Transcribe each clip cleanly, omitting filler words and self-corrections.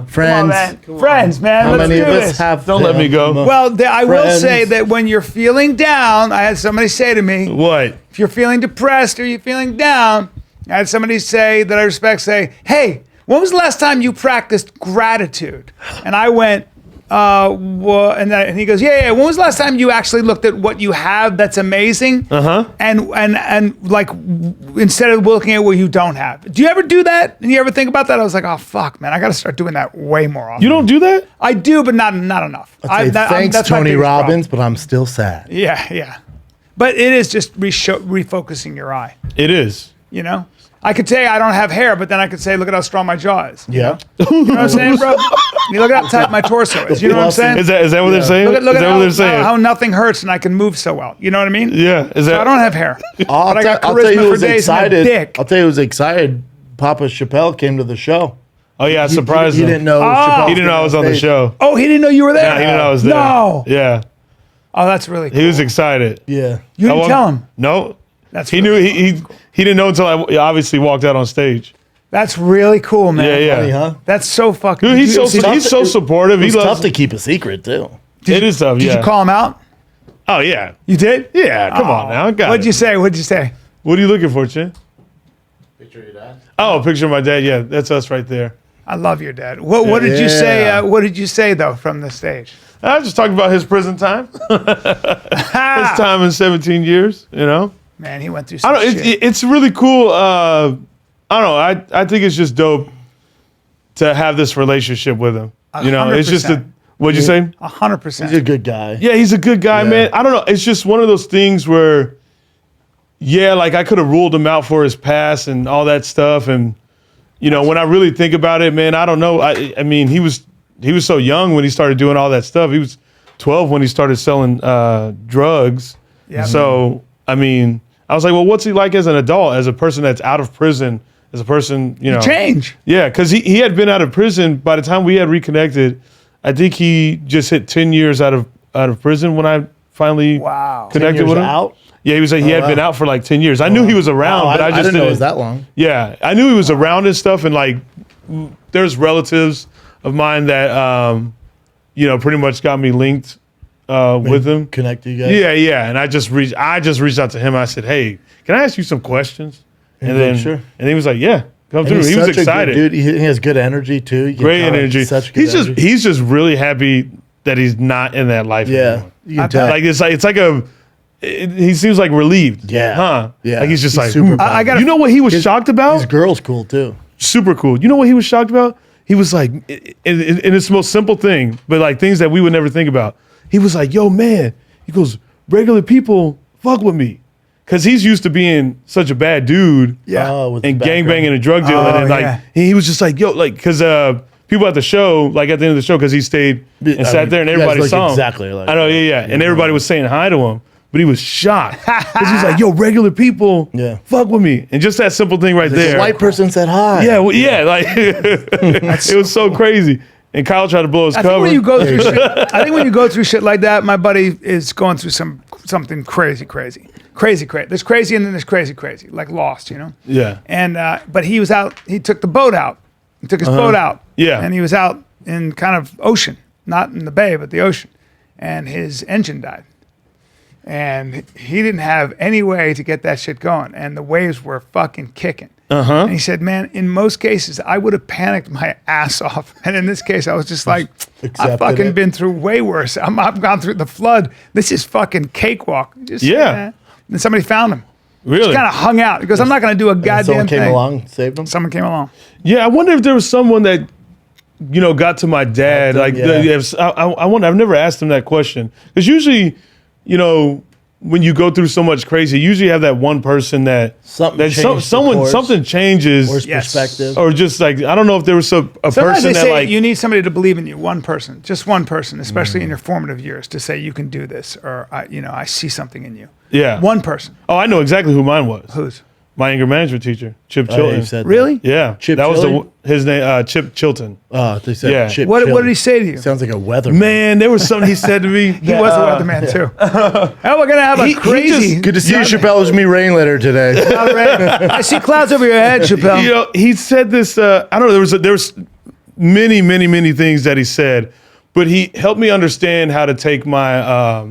Friends. Friends, man. How Let's many do of us this. have? Don't let me go. Well, I will Friends. say that when you're feeling down, I had somebody say to me, What? if you're feeling depressed or you're feeling down, I had somebody say that I respect say, hey, when was the last time you practiced gratitude? And I went, and he goes, yeah. When was the last time you actually looked at what you have that's amazing? And like instead of looking at what you don't have. Do you ever do that? And you ever think about that? I was like, oh fuck, man, I got to start doing that way more often. You don't do that? I do, but not enough. Thanks, that's my Tony biggest problem. Robbins, but I'm still sad. Yeah. But it is just refocusing your eye. It is. You know, I could say I don't have hair, but then I could say, look at how strong my jaw is. Yeah. You know what I'm saying, bro? You look at how tight my torso is. You know what I'm saying? Is that what they're saying? Look is at that what they're saying? how nothing hurts and I can move so well. You know what I mean? Yeah. Is that? So I don't have hair. I'll But I got tell you charisma who for was days and a excited. dick. I'll tell you who was excited. Papa Shapel came to the show. Oh yeah, I surprised He him. didn't know. Chappelle He didn't know I was on the stage. show. Oh, he didn't know you were there? Yeah, he didn't know I was there. No. Yeah. Oh, that's really cool. He was excited. Yeah. You didn't I tell him. No. That's He really knew he didn't know until I obviously walked out on stage. That's really cool, man. Yeah. Funny, huh? That's so fucking. Dude, he's so tough- supportive. He It's loves tough to keep a secret too. It is tough. Did Yeah. you call him out? Oh yeah. You did? Yeah. Come on now. I got What'd it. you say? What'd you say? What are you looking for, Chin? Picture of your dad. Oh, a picture of my dad. Yeah, that's us right there. I love your dad. What did you say? Yeah. What did you say though from the stage? I was just talking about his prison time. His time in 17 years. You know. Man, he went through I some don't. shit. It's really cool. I don't know. I think it's just dope to have this relationship with him. You know, it's just 100%. What'd you say? 100%. He's a good guy. Yeah, he's a good guy, Yeah. man. I don't know. It's just one of those things where, yeah, like I could have ruled him out for his past and all that stuff. And, you know, when I really think about it, man, I don't know. I mean, he was so young when he started doing all that stuff. He was 12 when he started selling drugs. Yeah. So, I mean, I was like, well, what's he like as an adult, as a person that's out of prison, as a person, you know? Change. Yeah, because he had been out of prison. By the time we had reconnected, I think he just hit 10 years out of prison when I finally Wow. connected 10 with years him. out? Yeah, he was like, he had been out for like 10 years. I knew he was around, Oh, but I just didn't know it was that long. Yeah, I knew he was around and stuff, and like there's relatives of mine that you know, pretty much got me linked with him. Connect you guys. Yeah, and I just reached out to him. I said, "Hey, can I ask you some questions?" And He's then like, "Sure." and he was like, "Yeah, come And through." he's He was such a good excited. dude. He has good energy too. You can Great tell energy. Such good energy. He's just really happy that he's not in that life Yeah, anymore. you can tell. Like it's like he seems like relieved. Yeah. Huh? Yeah. Like he's just He's like super "Hmm." I got You know what he was shocked about? His girl's cool too. Super cool. You know what he was shocked about? He was like, and it's the most simple thing, but like things that we would never think about. He was like, yo, man, he goes, regular people fuck with me. Cause he's used to being such a bad dude Yeah. Oh, with and the background. gangbanging and drug dealing. Oh, and like, yeah. he was just like, yo, like, cause people at the show, like at the end of the show, cause he stayed and I sat mean, there and you guys everybody look saw him. exactly like I know, yeah. And everybody was saying hi to him, but he was shocked. Cause he's like, yo, regular people Yeah. fuck with me. And just that simple thing right The there. white person said hi. Yeah, well, yeah, like it was so crazy. And Kyle tried to blow his I cover. think when you go through shit, I think when you go through shit like that, my buddy is going through something crazy. There's crazy and then there's crazy, like Lost, you know. Yeah. And but he was out. He took the boat out. He took his boat out. Yeah. And he was out in kind of ocean, not in the bay, but the ocean, and his engine died. And he didn't have any way to get that shit going, and the waves were fucking kicking. And he said, man, in most cases, I would have panicked my ass off. And in this case, I was just like, I've Accepted fucking it. been through way worse. I've gone through the flood. This is fucking cakewalk. Just, Yeah. Then somebody found him. Really? Just kind of hung out. He goes, I'm not going to do a And goddamn someone came thing. along, saved him. Someone came along. Yeah, I wonder if there was someone that, you know, got to my dad. Like, Yeah. I wonder. I've never asked him that question because usually, you know, when you go through so much crazy, you usually have that one person that Something changed the someone course. something changes, Or his Yes. perspective. or just like I don't know if there was a Sometimes person they that say like you need somebody to believe in you, one person, just one person, especially in your formative years, to say you can do this, or I see something in you. yeah. One person. Oh, I know exactly who mine was. Who's? My anger management teacher, Chip Oh, yeah, Chilton. you said that. Really? Yeah, Chip that Chilton? was his name. Chip Chilton. Oh, they said Yeah. Chip What Chilton. did he say to you? Sounds like a weather Man, there was something he said to me. He was a weatherman too. Oh, we're gonna have a He crazy. just- Good to see you, Chappelle. It was me rain later today. I see clouds over your head, Chappelle. You know, he said this. I don't know. There was many, many, many things that he said, but he helped me understand how to take my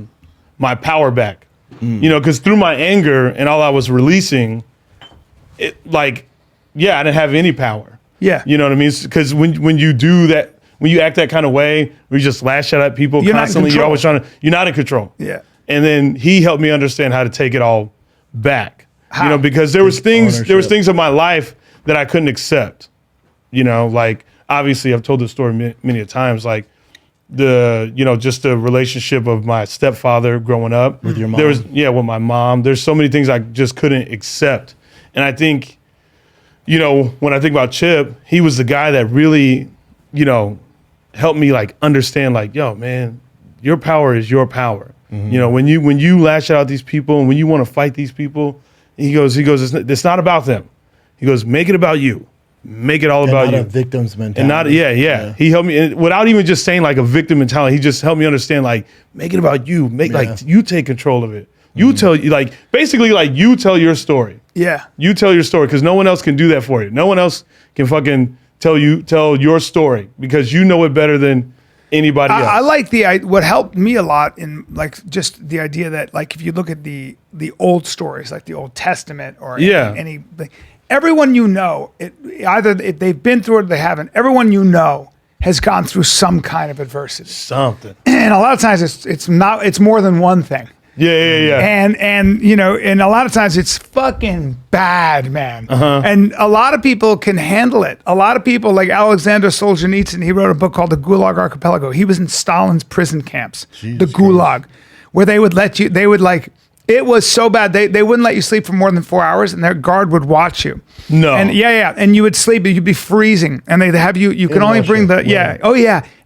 my power back. You know, because through my anger and all I was releasing, I didn't have any power. Yeah. You know what I mean? Because when you do that, when you act that kind of way, where you just lash out at people constantly, you're always you're not in control. Yeah. And then he helped me understand how to take it all back. How? You know, because there was things in my life that I couldn't accept. You know, like obviously I've told this story many a times, like just the relationship of my stepfather growing up. With your mom? With my mom. There's so many things I just couldn't accept. And I think, you know, when I think about Chip, he was the guy that really, you know, helped me like understand like, yo, man, your power is your power. You know, when you lash out at these people and when you want to fight these people, he goes, it's not about them. He goes, make it about you. Make it all about you. Not a victim's mentality. And not, yeah. He helped me, and without even just saying like a victim mentality, he just helped me understand like, make it about you. Like you take control of it. You tell, like, basically like you tell your story. Yeah. You tell your story because no one else can do that for you. No one else can fucking tell your story because you know it better than anybody else. I like what helped me a lot in like just the idea that like if you look at the old stories, like the Old Testament or any everyone you know, either if they've been through it or they haven't, everyone you know has gone through some kind of adversity. Something. And a lot of times it's more than one thing. Yeah. And you know, and a lot of times it's fucking bad, man. And a lot of people can handle it. A lot of people, like Alexander Solzhenitsyn, he wrote a book called The Gulag Archipelago. He was in Stalin's prison camps, the Gulag, where they would it was so bad they wouldn't let you sleep for more than 4 hours, and their guard would watch you. No. And and you would sleep, you'd be freezing, and they'd have you could only bring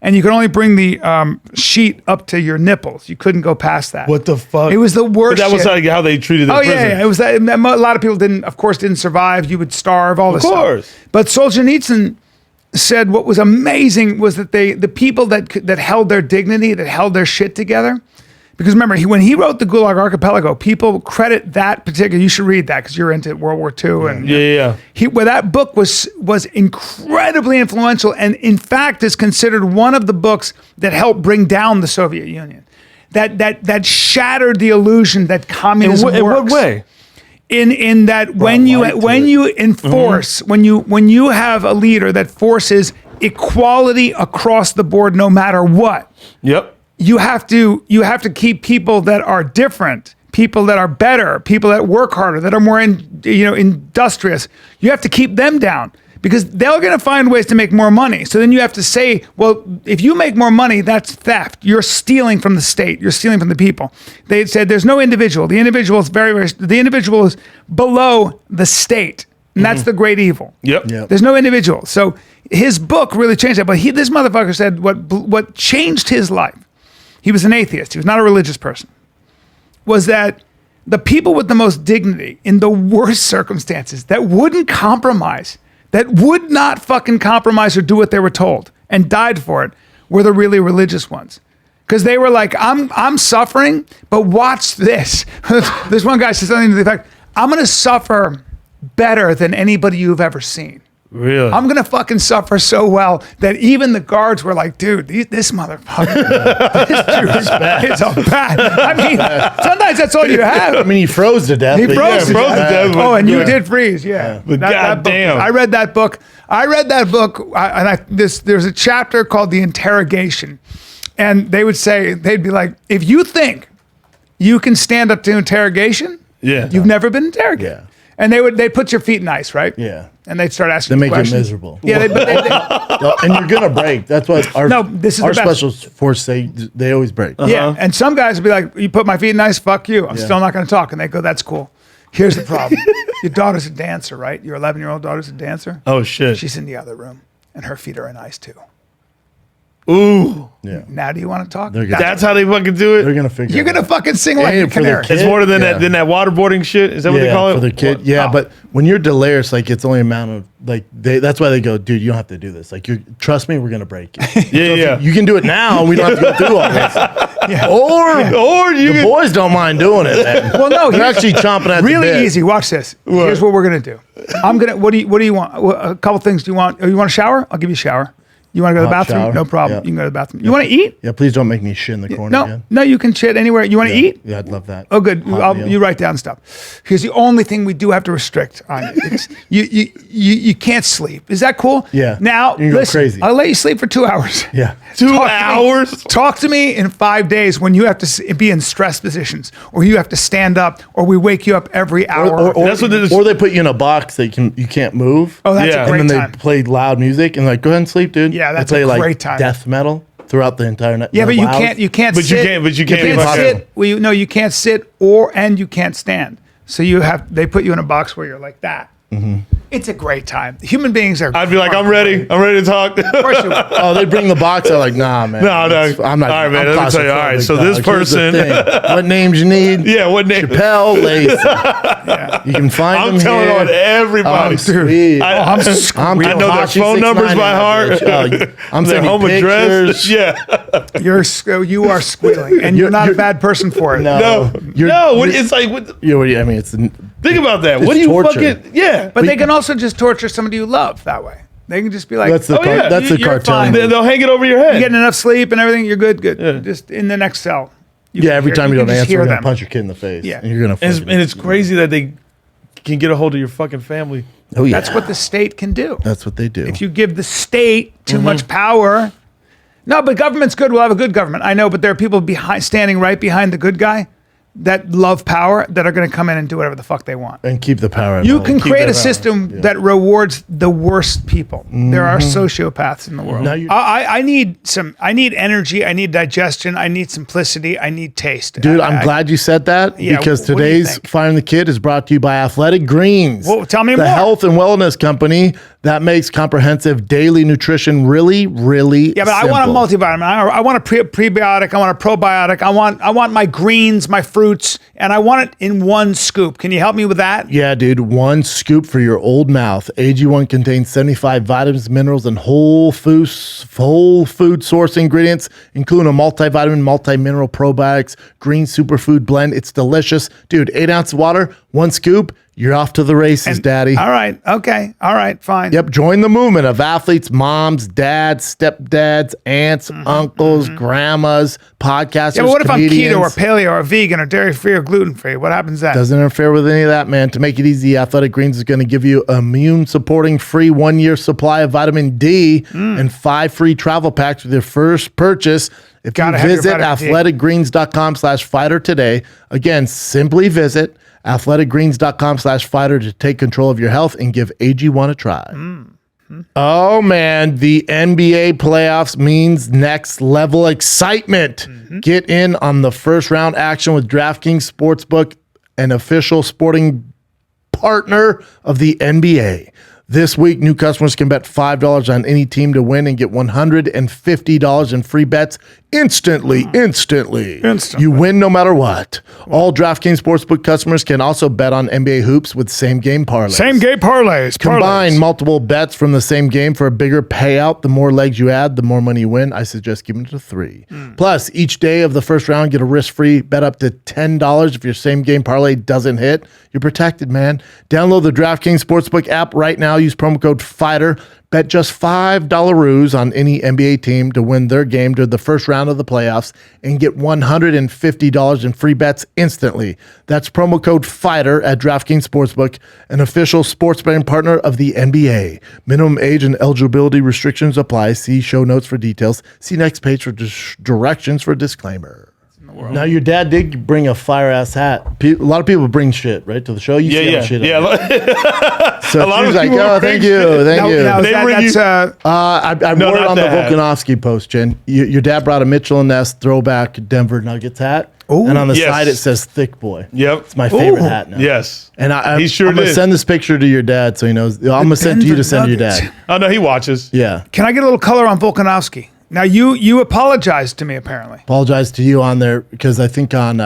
and you could only bring the sheet up to your nipples. You couldn't go past that. What the fuck? It was the worst. But that was shit. like how they treated the prisoners. It was that. A lot of people didn't survive. You would starve. All this stuff. Of course. But Solzhenitsyn said what was amazing was that the people that held their dignity, that held their shit together. Because remember, when he wrote the Gulag Archipelago, people credit that particular. You should read that because you're into World War II, and that book was incredibly influential, and in fact is considered one of the books that helped bring down the Soviet Union, that shattered the illusion that communism works. In what way? In that when you enforce when you have a leader that forces equality across the board, no matter what. Yep. You have to keep people that are different, people that are better, people that work harder, that are more industrious. You have to keep them down because they're going to find ways to make more money. So then you have to say, well, if you make more money, that's theft. You're stealing from the state. You're stealing from the people. They said there's no individual. The individual is the individual is below the state. And that's the great evil. Yep. There's no individual. So his book really changed that. But this motherfucker said what changed his life. He was an atheist. He was not a religious person. Was that the people with the most dignity in the worst circumstances that wouldn't compromise, that would not fucking compromise or do what they were told and died for it, were the really religious ones. Because they were like, I'm suffering, but watch this. This one guy says something to the effect, I'm going to suffer better than anybody you've ever seen. Really? I'm going to fucking suffer so well that even the guards were like, dude, this motherfucker, this dude is bad. I mean, sometimes that's all you have. I mean, he froze to death. He froze to death. Oh, and you Yeah. did freeze, yeah. But goddamn. I read that book. There's a chapter called The Interrogation. And they'd be like, if you think you can stand up to interrogation, you've never been interrogated. Yeah. And they'd put your feet in ice, right? Yeah. And they'd start asking They make questions. you miserable. Yeah, And you're gonna break. That's what our this is our the best. special force they always break. Yeah, and some guys would be like, you put my feet in ice, fuck you. I'm still not going to talk. And they go, that's cool. Here's the problem. Your daughter's a dancer, right? Your 11-year-old daughter's a dancer. Oh, shit. She's in the other room, and her feet are in ice too. Ooh. Yeah. Now do you want to talk? That's how they fucking do They're it? gonna figure You're it going to out. fucking sing like a for their canary. kid. It's more than Yeah. that waterboarding shit? Is that what they call it? For their kid. Yeah, but when you're delirious, like it's only amount of like that's why they go, dude, you don't have to do this. Like you trust me, we're gonna break you. Yeah. You can do it now, and we don't have to go through all this. Or the boys don't mind doing it. Man. Well, no, they're actually chomping at the really bit. easy. Watch this. Here's what we're gonna do. What do you want? A couple things. Do you want? Oh, you want a shower? I'll give you a shower. You want to go to the Hot bathroom? shower. No problem. Yeah. You can go to the bathroom. You want to eat? Yeah, please don't make me shit in the corner No, again. no, you can shit anywhere. You want to eat? Yeah, I'd love that. Oh, good. Hot meal. You write down stuff. Here's the only thing we do have to restrict on you. It's, you can't sleep. Is that cool? Yeah. Now, You can go listen, crazy. I'll let you sleep for 2 hours. Yeah. 2 Talk to me- hours? Talk to me in 5 days when you have to be in stress positions, or you have to stand up, or we wake you up every hour. That's what it is. Or they put you in a box that you can't move. Oh, that's Yeah. a great and then time. they play loud music and like, go ahead and sleep, dude. Yeah, that's they play a great like time. death metal throughout the entire night. Yeah, but you loud. can't But you sit. can't- but you You can't can't fucking- sit. Well, you can't sit and you can't stand. So they put you in a box where you're like that. It's a great time. Human beings are. I'd be like, I'm ready. I'm ready to talk. Of course you will. Oh, they bring the box out like, nah, man. No, I'm not. All right, man, I'm let me tell you. All right, so this claustrophobic, dog. Here's the person- thing. What names you need? Yeah, what name? Chappelle, Lacey. You can find I'm them telling here. on everybody. Oh, sweet. I'm I know their Takashi phone numbers 6ix9ine by heart. bitch. I'm Their sending home pictures. address. Yeah. You are squealing, and you're not a bad person for it. No. You're- No. you're- It's like, I mean, it's think about that. What It's do you torture. fucking, yeah. But they can also just torture somebody you love that way. They can just be like, that's the Oh, yeah. that's the you're cartel. fine. They'll hang it over your head. You're getting enough sleep and everything. You're good. Just in the next cell. Yeah, every time you don't can just answer, hear we're gonna them. punch your kid in the face. Yeah. and you're gonna. And fucking- it's crazy that they can get a hold of your fucking family. Oh yeah, That's what the state can do. That's what they do. If you give the state too much power. No, but government's good. We'll have a good government. I know, but there are people standing right behind the good guy that love power that are going to come in and do whatever the fuck they want. and keep the power. You involved. can Keep create that a power. system Yeah. that rewards the worst people. There are sociopaths in the world. Now you- I need energy. I need digestion. I need simplicity. I need taste. Dude, I'm glad you said that Yeah, because what do you today's think? Firing the Kid is brought to you by Athletic Greens. Well, tell me the more. health and wellness company that makes comprehensive daily nutrition really, really Yeah, but I want a multivitamin. I want a prebiotic. I want a probiotic. I want my greens, my fruits, and I want it in one scoop. Can you help me with that? Yeah, dude, one scoop for your old mouth. AG1 contains 75 vitamins, minerals, and whole food source ingredients, including a multivitamin, multi-mineral probiotics, green superfood blend. It's delicious. Dude, 8 ounces of water, one scoop, you're off to the races, daddy. All right. Okay. All right. Fine. Yep, join the movement of athletes, moms, dads, stepdads, aunts, uncles, grandmas, podcasters, Yeah, but what if I'm comedians. keto or paleo or vegan or dairy-free or gluten-free? What happens then? Doesn't interfere with any of that, man. To make it easy, Athletic Greens is going to give you immune-supporting free 1-year supply of vitamin D and 5 free travel packs with your first purchase. If Gotta you have your visit vitamin D. athleticgreens.com/fighter today, again, simply visit athleticgreens.com/fighter to take control of your health and give AG1 a try. Oh man, the NBA playoffs means next level excitement. Get in on the first round action with DraftKings Sportsbook, an official sporting partner of the NBA. This week, new customers can bet $5 on any team to win and get $150 in free bets instantly. You win no matter what. All DraftKings Sportsbook customers can also bet on NBA hoops with same-game parlays. Same-game parlays. Combine multiple bets from the same game for a bigger payout. The more legs you add, the more money you win. I suggest giving it to 3. Plus, each day of the first round, get a risk-free bet up to $10 if your same-game parlay doesn't hit. You're protected, man. Download the DraftKings Sportsbook app right now. Use promo code FIGHTER. Bet just $5 on any NBA team to win their game to the first round of the playoffs and get $150 in free bets instantly. That's promo code FIGHTER at DraftKings Sportsbook, an official sports betting partner of the NBA. Minimum age and eligibility restrictions apply. See show notes for details. See next page for directions for disclaimer. Now, your dad did bring a fire-ass hat. A lot of people bring shit, right, to the show. You see how much shit Yeah. So A lot she was of like, people oh, bring thank you, thank you. Now, They bring you- that's I No, wore it not on the that hat. Volkanovski post, Jen. Your dad brought a Mitchell & Ness throwback Denver Nuggets hat. And on the Yes. side, it says Thick Boy. Yep. It's my favorite hat now. Yes. And He sure I'm going to did. send this picture to your dad so he knows. I'm going to send to you to send to your Nuggets. dad. Oh, no, he watches. Yeah. Can I get a little color on Volkanovski? Now, you apologized to me, apparently. Apologize to you on there because I think on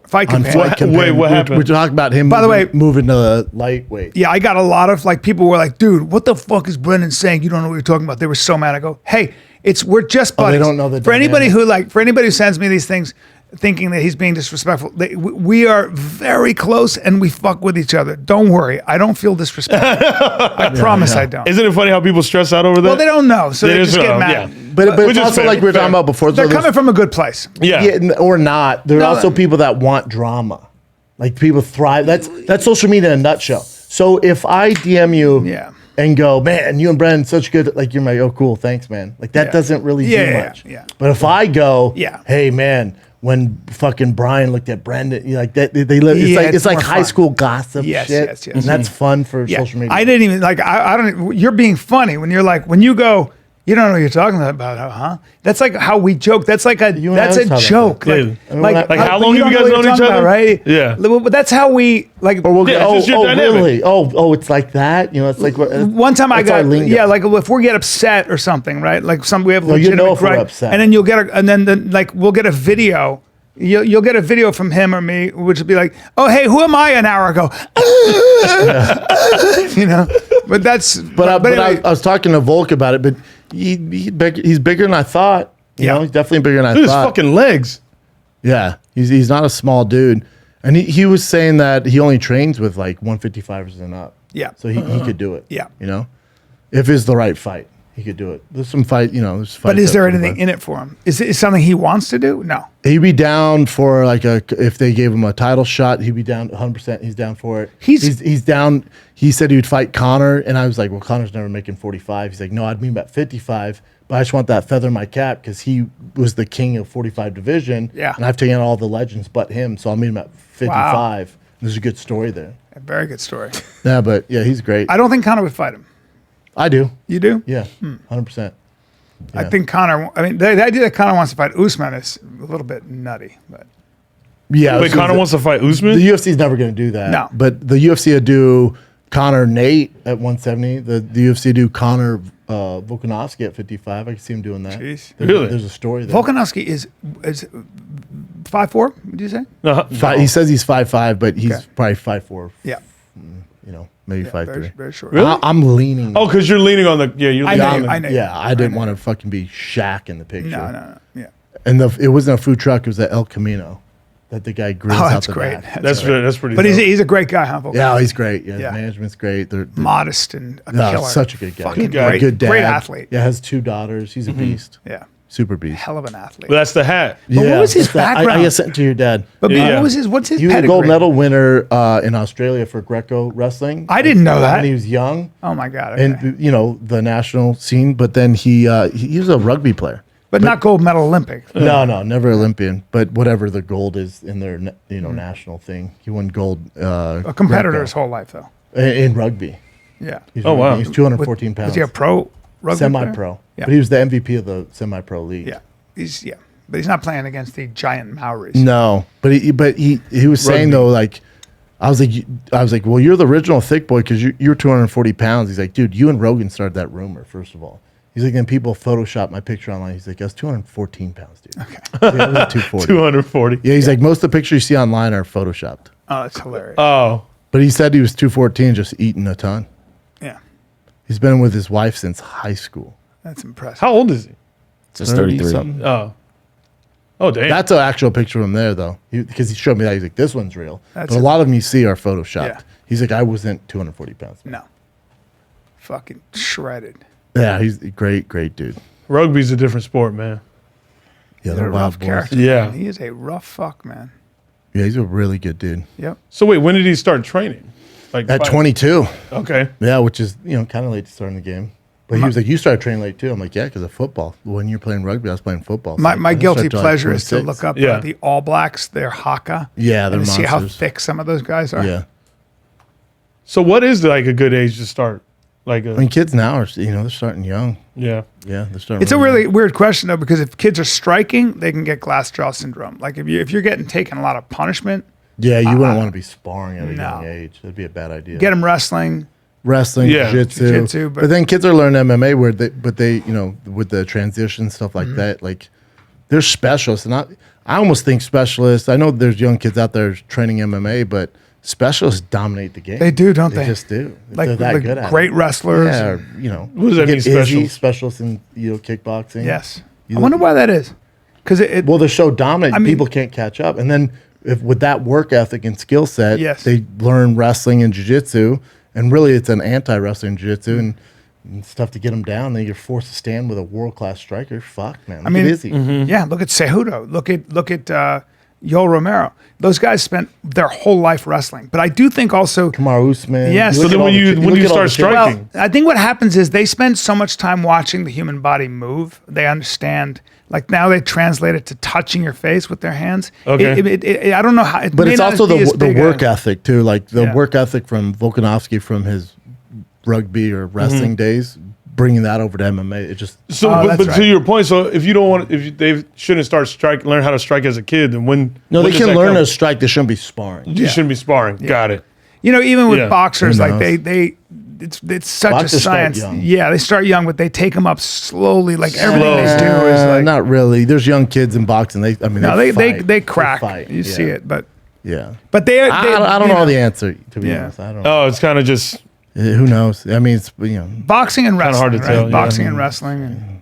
Fight on Companion. Flight Companion, Wait, what happened? We're talking about him By the way- moving to lightweight. Yeah, I got a lot of, like, people were like, dude, what the fuck is Brendan saying? You don't know what you're talking about. They were so mad. I go, hey, We're just Oh, buddies. they don't know the for anybody dynamic. for anybody who sends me these things thinking that he's being disrespectful, we are very close and we fuck with each other. Don't worry. I don't feel disrespectful. I promise I don't. Isn't it funny how people stress out over that? Well, they don't know, so they just get mad. But Which it's is also fair, like we were fair. talking about before. They're so coming from a good place. Yeah. or not. There are also people that want drama. Like people thrive. That's social media in a nutshell. So if I DM you Yeah. and go, man, you and Brendan such good, like you're like, oh cool, thanks, man. Like that Yeah. doesn't really do much. Yeah. But if I go, Yeah. hey man, when fucking Bryan looked at Brendan, like that, they live. It's Yeah, like it's it's like more high fun. school gossip Yes, shit, yes, yes. and that's fun for Yeah. social media. I didn't even like. I don't. You're being funny when you're like when you go. You don't know what you're talking about, huh? That's like how we joke. That's like You and that's I a was talking joke. about Like, that. Like how but long have don't you know guys what you're known each talking other? about, right? Yeah. But that's how we like. Or we'll Yeah, go, it's just your dynamic. really? Oh, it's like that. You know, it's like One time I that's our got lingo. like if we get upset or something, right? Like we have you know legitimate if we're gripe, upset. and then you'll get like we'll get a video. You'll get a video from him or me, which will be like, "Oh, hey, who am I?" An hour ago, you know. But that's anyway, I was talking to Volk about it, but he's bigger than I thought. You know, he's definitely bigger than I Look at his thought. fucking legs. Yeah, he's not a small dude, and he was saying that he only trains with like 155ers and up. Yeah. so he could do it. Yeah. you know, if it's the right fight, he could do it. There's some fight, you know. There's But is there anything in it for him? Is it something he wants to do? No. He'd be down for like if they gave him a title shot, he'd be down 100%. He's down for it. He's down. He said he would fight Conor, and I was like, well, Conor's never making 45. He's like, no, I'd mean about 55. But I just want that feather in my cap because he was the king of 45 division. Yeah. And I've taken all the legends but him, so I'll meet him at 55. There's a good story there. A very good story. Yeah, but yeah, he's great. I don't think Conor would fight him. I do. You do? Yeah, 100%. I think Conor. I mean, the idea that Conor wants to fight Usman is a little bit nutty, but Yeah. Wait, Conor wants to fight Usman? The UFC's never going to do that. No. But the UFC would do Conor Nate at 170. The UFC do Conor Volkanovski at 55. I can see him doing that. Jeez. Really? There's a story there. Volkanovski is 5'4". Would you say? He says he's 5'5", but he's Okay. probably 5'4". Yeah. You know, maybe 5'3". Very, very short. Really? I'm leaning. Oh, because you're leaning on the you're I leaning know, on the, I know. Yeah, I didn't want to fucking be Shaq in the picture. No. Yeah. And it wasn't a food truck. It was at El Camino that the guy grills out that's the great. back. That's pretty. But dope. he's a great guy, huh? Volkanovski? Yeah, he's great. Yeah, Yeah. his management's great. They're Modest and a no, killer. such a good guy. Fucking Good guy. Great, Good dad. Great athlete. Yeah, has 2 daughters. He's a beast. Yeah. Super beast. Hell of an athlete. But that's the hat. But what was his that's that. background? I guess sent to your dad. But Yeah. what's his He was a pedigree? gold medal winner in Australia for Greco wrestling. I didn't know that. When he was young, Oh my God. Okay. and you know the national scene. But then he was a rugby player. but not gold medal Olympic. No, never Olympian. But whatever the gold is in their national thing, he won gold. A competitor his whole life, though. in rugby. Yeah. He's Oh, wow. He's 214 pounds. Was he a pro rugby Semi-pro. player? Yeah. But he was the MVP of the semi-pro league. Yeah. But he's not playing against the giant Maoris. No, but he was saying Rugby. though, like I was like, well, you're the original thick boy because you're 240 pounds. He's like, dude, you and Rogan started that rumor first of all. He's like, then people Photoshop my picture online. He's like, I was 214 pounds, dude. Okay. I was 240. 240. Yeah, he's like, most of the pictures you see online are photoshopped. Oh, that's hilarious. Oh, But he said he was 214, just eating a ton. Yeah. He's been with his wife since high school. That's impressive. how old is he? Just 33. something. Oh, damn. That's an actual picture of him there, though, because he showed me that. He's like, this one's real. That's But a it. lot of them you see are photoshopped. Yeah. He's like, I wasn't 240 pounds. No. Fucking shredded. Yeah, he's a great dude. Rugby's a different sport, man. Yeah, He's they're a wild rough boys. character. Yeah. Man. He is a rough fuck, man. Yeah, he's a really good dude. Yep. So wait, when did he start training? Like At five- 22. Okay. Yeah, which is, kind of late to start in the game. But he was like, you started training late too. I'm like, yeah, because of football. When you're playing rugby, I was playing football. So My I didn't guilty start till, like, pleasure is to 26. look up Yeah. the All Blacks, their haka. Yeah, they're and see how monsters. thick some of those guys are. Yeah. So what is like a good age to start? Like I mean, kids now are, they're starting young. yeah. Yeah, they're starting It's a young. really weird question though, because if kids are striking, they can get glass jaw syndrome. Like if you're getting taken a lot of punishment, Yeah, you wouldn't want to be sparring at a no. young age. That'd be a bad idea. get them wrestling. Wrestling, Yeah. jiu-jitsu. But- But then kids are learning MMA where they with the transition stuff like Mm-hmm. that, like they're specialists. And I almost think specialists, I know there's young kids out there training MMA, but specialists dominate the game. They do, don't they? They just do. Like, They're that like good at great it. wrestlers. Yeah, or, you know. What does that mean, specialists? Specialists in kickboxing. Yes. You I wonder why that is. Because Well, they're so dominant, I mean- people can't catch up. And then with that work ethic and skill set, Yes. they learn wrestling and jiu-jitsu. And really, it's an anti-wrestling jiu-jitsu. And it's tough to get them down. Then you're forced to stand with a world-class striker. Fuck, man. Look at Izzy. Yeah, look at Cejudo. Look at Yoel Romero. Those guys spent their whole life wrestling. But I do think also, Kamaru Usman. Yes. You So look then at all when the you- chi- when look you at all start the chicks. striking- well, I think what happens is they spend so much time watching the human body move. They understand. Like now they translate it to touching your face with their hands. Okay. I don't know how. But it's also the work ethic. ethic, too. Like the Yeah. work ethic from Volkanovski from his rugby or wrestling days, bringing that over to MMA. It just... So, Oh, but that's to right. your point, so if you don't want, they shouldn't learn how to strike as a kid, then when? No, when they does can that learn come? to strike. They shouldn't be sparring. You shouldn't be sparring. Got it. Even with Yeah. boxers, Who like knows? it's such Boxers a start science. young. Yeah, they start young, but they take them up slowly. Like everything they Slow. do is like not really. There's young kids in boxing. They fight. they crack. fight. You see it, but Yeah. they I don't know the answer, to be Yeah. honest. I don't know. Oh, it's kind of just Who knows? I mean, it's, boxing and wrestling. hard to right? tell, yeah. Boxing and wrestling and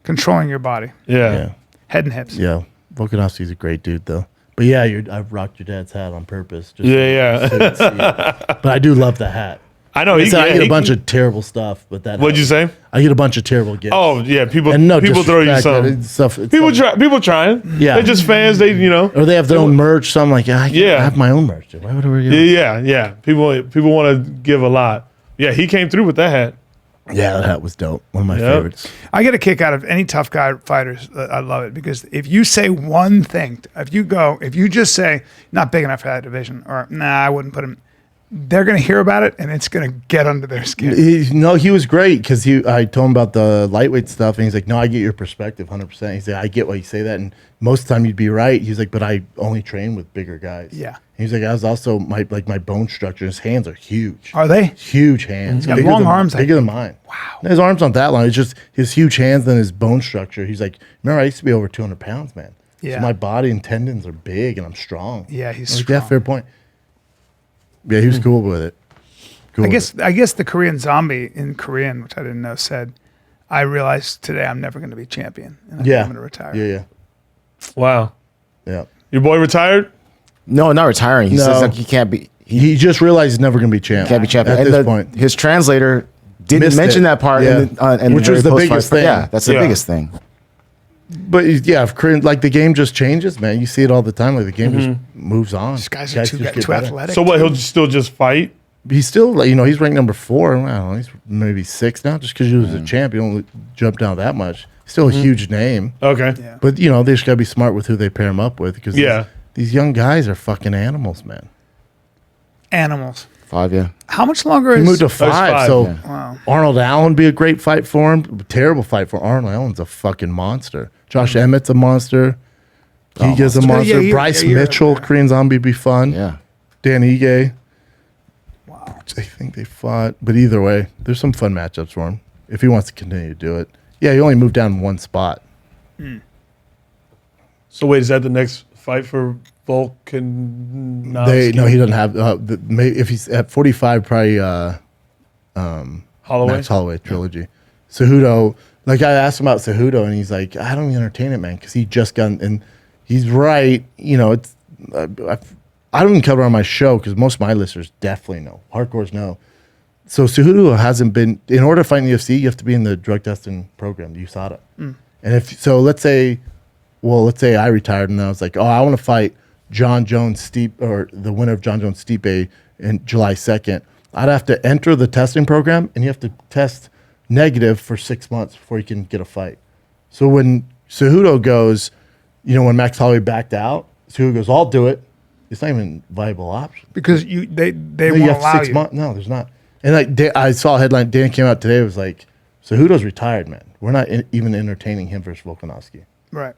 controlling your body, yeah. head and hips. yeah. Volkanovski's a great dude, though. But yeah, I've rocked your dad's hat on purpose. Just Yeah. so you can see it. But I do love the hat. I know. I get a bunch of terrible stuff, but that. What'd you say? I get a bunch of terrible gifts. Oh yeah, people. and no people throw you disrespect, some. it's stuff. It's People stuff- try. People trying. Yeah. They're just fans. Or they have their own merch. So I'm like, I Yeah. have my own merch. Why would I? Yeah. People want to give a lot. Yeah, he came through with that hat. Yeah, that hat was dope. One of my Yep. favorites. I get a kick out of any tough guy fighters. I love it because if you say one thing, if you just say not big enough for that division, or nah, I wouldn't put him. They're gonna hear about it and it's gonna get under their skin. He was great because I told him about the lightweight stuff, and he's like, "No, I get your perspective, 100%." He's like, "I get why you say that, and most of the time you'd be right." He's like, "But I only train with bigger guys." Yeah. He's like, "I was also my bone structure. His hands are huge. Are they? Huge hands? got Bigger long than- arms, I bigger than think. mine. Wow. His arms aren't that long. It's just his huge hands and his bone structure." He's like, "Remember, I used to be over 200 pounds, man. Yeah. So my body and tendons are big, and I'm strong." Yeah, he's I was like, strong. "Yeah, fair point." Yeah, he was cool with it. Cool with it. I guess the Korean zombie in Korean, which I didn't know, said, "I realized today I'm never going to be champion, and I think Yeah. I'm going to retire." Yeah. Wow. Yeah. Your boy retired? No, not retiring. He No. says like he can't be. He just realized he's never going to be champ. Can't be champion. At And this point. his translator didn't Missed mention it. that part, Yeah. in Which very was the post-fight, biggest but thing. Yeah, that's the Yeah. biggest thing. But yeah, if Korean, like the game just changes, man. You see it all the time. Like the game just moves on. These guys are too just get too better. athletic. So what? too. He'll still just fight? He's still, like, he's ranked number 4. I don't know, he's maybe 6 now. Just because he was a champ, you don't jump down that much. Still a huge name. Okay. Yeah. But they just got to be smart with who they pair him up with because Yeah. these young guys are fucking animals, man. Animals. 5, yeah. How much longer He is moved to 5, five, so yeah. Wow. Arnold Allen would be a great fight for him. Terrible fight for Arnold Allen's a fucking monster. Josh Emmett's a monster. Giga's a monster. Yeah, Bryce you're up Mitchell, there. Korean Zombie would be fun. Yeah. Dan Ige. Wow. I think they fought, but either way, there's some fun matchups for him if he wants to continue to do it. Yeah, he only moved down one spot. So wait, is that the next fight for Volkan? He doesn't have. If he's at 45, probably Holloway? Max Holloway trilogy. Cejudo, like I asked him about Cejudo, and he's like, I don't even entertain it, man, because he just got, and he's right. It's I don't even cover on my show because most of my listeners definitely know. Hardcores know. So Cejudo hasn't been, in order to fight in the UFC, you have to be in the drug testing program, the USADA. And let's say I retired and I was like, oh, I want to fight John Jones Stipe, or the winner of John Jones Stipe in July 2nd. I'd have to enter the testing program, and you have to test negative for 6 months before you can get a fight. So when Cejudo goes, when Max Holloway backed out, Cejudo goes, I'll do it. It's not even a viable option. Because they You won't have allow 6 you. months. No, there's not. And I saw a headline. Dan came out today. It was like, Cejudo's retired, man. We're not even entertaining him versus Volkanovski. Right.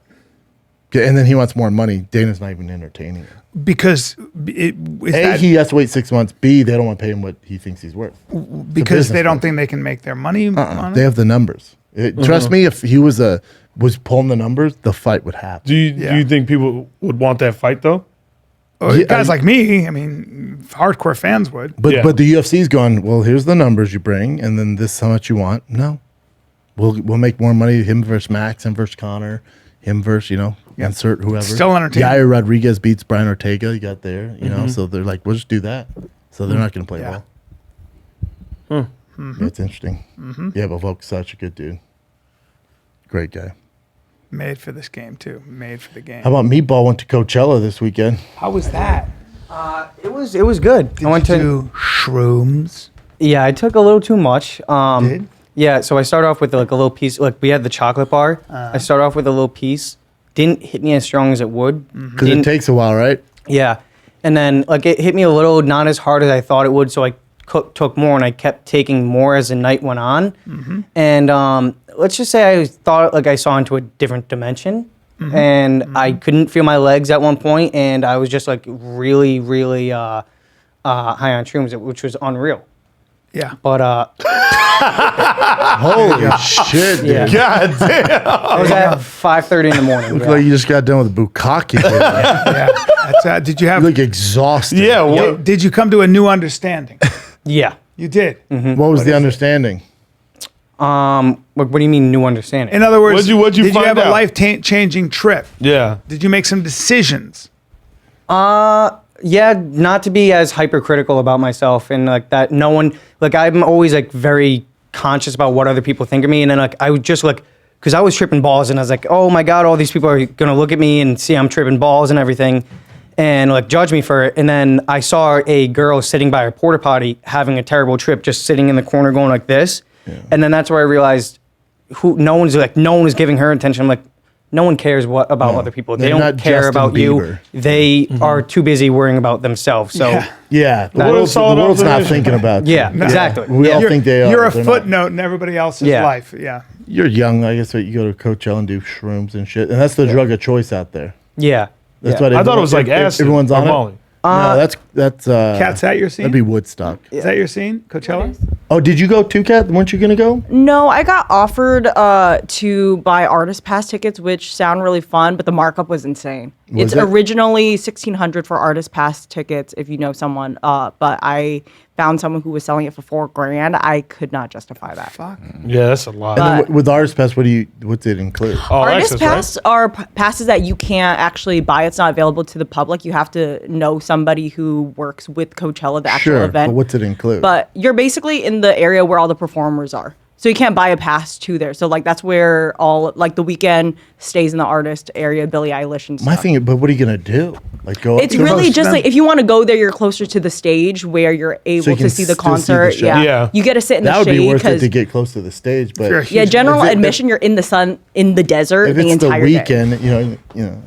Okay, and then he wants more money. Dana's not even entertaining him. Because He has to wait 6 months. B, they don't want to pay him what he thinks he's worth. because they business don't plan. think they can make their money on They it. have the numbers. Trust me, if he was pulling the numbers, the fight would happen. Do you think people would want that fight though? guys like me, I mean, hardcore fans would. But Yeah. but the UFC's going, well, here's the numbers you bring, and then this is how much you want. No. We'll make more money, him versus Max, him versus Connor, him versus, insert whoever. Still entertaining. Yair Rodriguez beats Brian Ortega, you got there, so they're like, we'll just do that. So they're not going to play Yeah. well. Yeah, it's interesting. Yeah, but Volk's such a good dude. Great guy. Made for this game, too. Made for the game. How about Meatball went to Coachella this weekend? How was that? It was good. Did you do shrooms? Yeah, I took a little too much. Did? Yeah, so I started off with like a little piece. Like we had the chocolate bar. I started off with a little piece. Didn't hit me as strong as it would. Because it takes a while, right? Yeah, and then like it hit me a little, not as hard as I thought it would. So I took more, and I kept taking more as the night went on. And let's just say I thought like I saw into a different dimension, and I couldn't feel my legs at one point, and I was just like really, really high on shrooms, which was unreal. Yeah. But Holy shit, dude. Yeah. God damn. I was at 5:30 in the morning. Look yeah. like you just got done with a bukkake. Yeah. That's, did you have? You look exhausted. Yeah. What? Did you come to a new understanding? Yeah. You did. What was the understanding? What do you mean new understanding? In other words, What'd you did you find have a out? life-changing trip? Yeah. Did you make some decisions? Yeah, not to be as hypercritical about myself and like that. No one, like I'm always like very conscious about what other people think of me, and then like I would just like, because I was tripping balls, and I was like, oh my god, all these people are gonna look at me and see I'm tripping balls and everything, and like judge me for it. And then I saw a girl sitting by a porta potty having a terrible trip, just sitting in the corner going like this, and then that's where I realized no one was giving her attention. I'm like, no one cares about other people. They They're don't not care Justin about Bieber. you. They are too busy worrying about themselves. So Yeah. Yeah, the What world's, a solid the world's not observation. thinking about you. Yeah, exactly. We all Yeah. think they are. You're a but they're not. footnote in everybody else's Yeah. life. Yeah. You're young, I guess. But you go to Coachella and do shrooms and shit, and that's the drug of choice out there. Yeah. That's yeah. what I thought it was like acid. Everyone's or on Molly. it. No, that's Cat's that your scene? That'd be Woodstock. Is that your scene? Coachella? Oh, did you go too, Kat? Weren't you gonna go? No, I got offered to buy artist pass tickets, which sound really fun, but the markup was insane. Was It's it? originally $1,600 for artist pass tickets if you know someone, but I found someone who was selling it for $4,000. I could not justify that. Fuck. Yeah, that's a lot. And then But- with Artist Pass, what's it include? All Artist access, pass right? are passes that you can't actually buy. It's not available to the public. You have to know somebody who works with Coachella, the actual Sure, event. but what's it include? But you're basically in the area where all the performers are. So you can't buy a pass to there. So like that's where all like the weekend stays in the artist area, Billie Eilish and stuff. My thing, but what are you gonna do? Like go? It's up to really host just them. like if you want to go there, you're closer to the stage where you're able you can to see the still see the concert. show. Yeah. Yeah. You get to sit in that the would be shade worth it because to get close to the stage. But You're a if yeah, huge- general if it- admission, you're in the sun in the desert it's the the entire day. weekend, you know,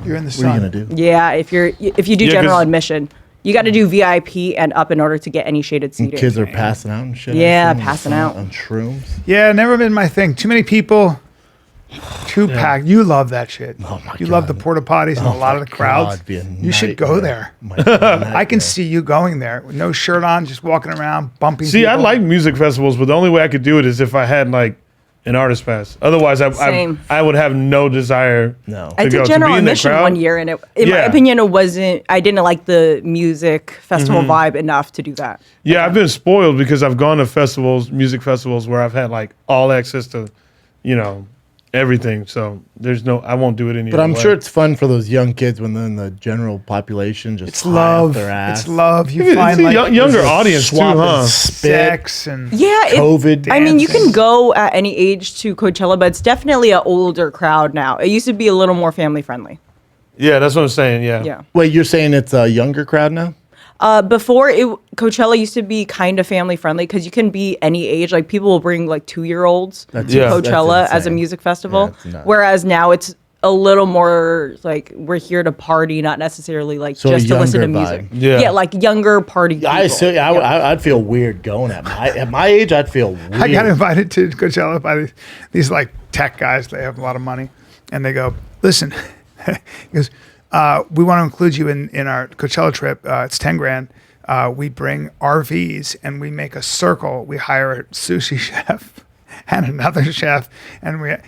You're in the what sun. are you gonna do? Yeah, if you do Yeah, general 'cause- admission, you got to do VIP and up in order to get any shaded And seating. kids are passing out and shit. I Yeah, assume, passing on- out. on shrooms. Yeah, never been my thing. Too many people. Too packed. You love that shit. Oh my you love the God. porta potties and a lot of the crowds. God, be a You should go nightmare. there. I can see you going there with no shirt on, just walking around, bumping. See, I people. like music festivals, but the only way I could do it is if I had like an artist pass. Otherwise, Same. I would have no desire. No. I to did go. To general be in the admission crowd? one year, and in my Yeah. opinion, it wasn't. I didn't like the music festival vibe enough to do that. Yeah, I've been spoiled because I've gone to festivals, music festivals, where I've had like all access to, everything. So I won't do it any But other I'm way. sure it's fun for those young kids when they're in the general population just It's high off love. their ass. It's love. You It's find a like younger audience too, Swapping huh? spit, sex and Yeah, COVID. I mean, you dancing. can go at any age to Coachella, but it's definitely an older crowd now. It used to be a little more family friendly. Yeah, that's what I'm saying. Yeah. Yeah. Wait, you're saying it's a younger crowd now? Before Coachella used to be kind of family friendly because you can be any age. Like people will bring like 2-year-olds to Yeah. Coachella That's as a insane. music festival. Yeah, it's nuts. Whereas now it's a little more like we're here to party, not necessarily like So a just to listen to younger music. vibe. Yeah. Yeah, like younger party people. I'd feel weird going at my age. I'd feel weird. I got invited to Coachella by these like tech guys. They have a lot of money, and they go, "Listen," he goes, "We want to include you in our Coachella trip. It's $10,000. We bring RVs and we make a circle. We hire a sushi chef and another chef, and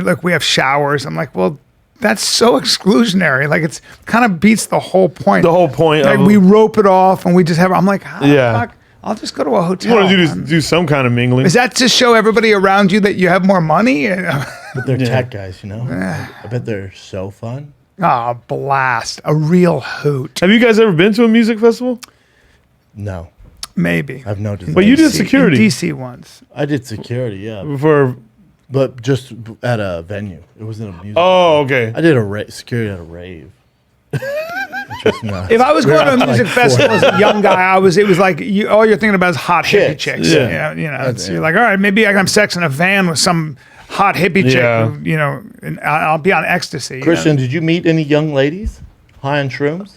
look, we have showers." I'm like, "Well, that's so exclusionary. Like it's kind of beats the whole point. The whole point Like of we rope it off and we just have. I'm like, how the Yeah. fuck? I'll just go to a hotel. you want to man. do some kind of mingling. Is that to show everybody around you that you have more money? But they're tech guys, you know. I bet they're so fun. Ah, blast! A real hoot. Have you guys ever been to a music festival? No, Maybe. I've no desire. But you did DC security. in DC once. I did security, yeah, For but just at a venue. It wasn't a music. oh, okay. I did a security at a rave. Which was nuts. If I was going to a Like music 4. festival as a young guy, it was like all you're thinking about is hot hippie Chicks. chicks. Yeah. You're like, all right, maybe I can have sex in a van with some hot hippie chick. Yeah. Who, and I'll be on ecstasy. you know? Christian, did you meet any young ladies high on shrooms?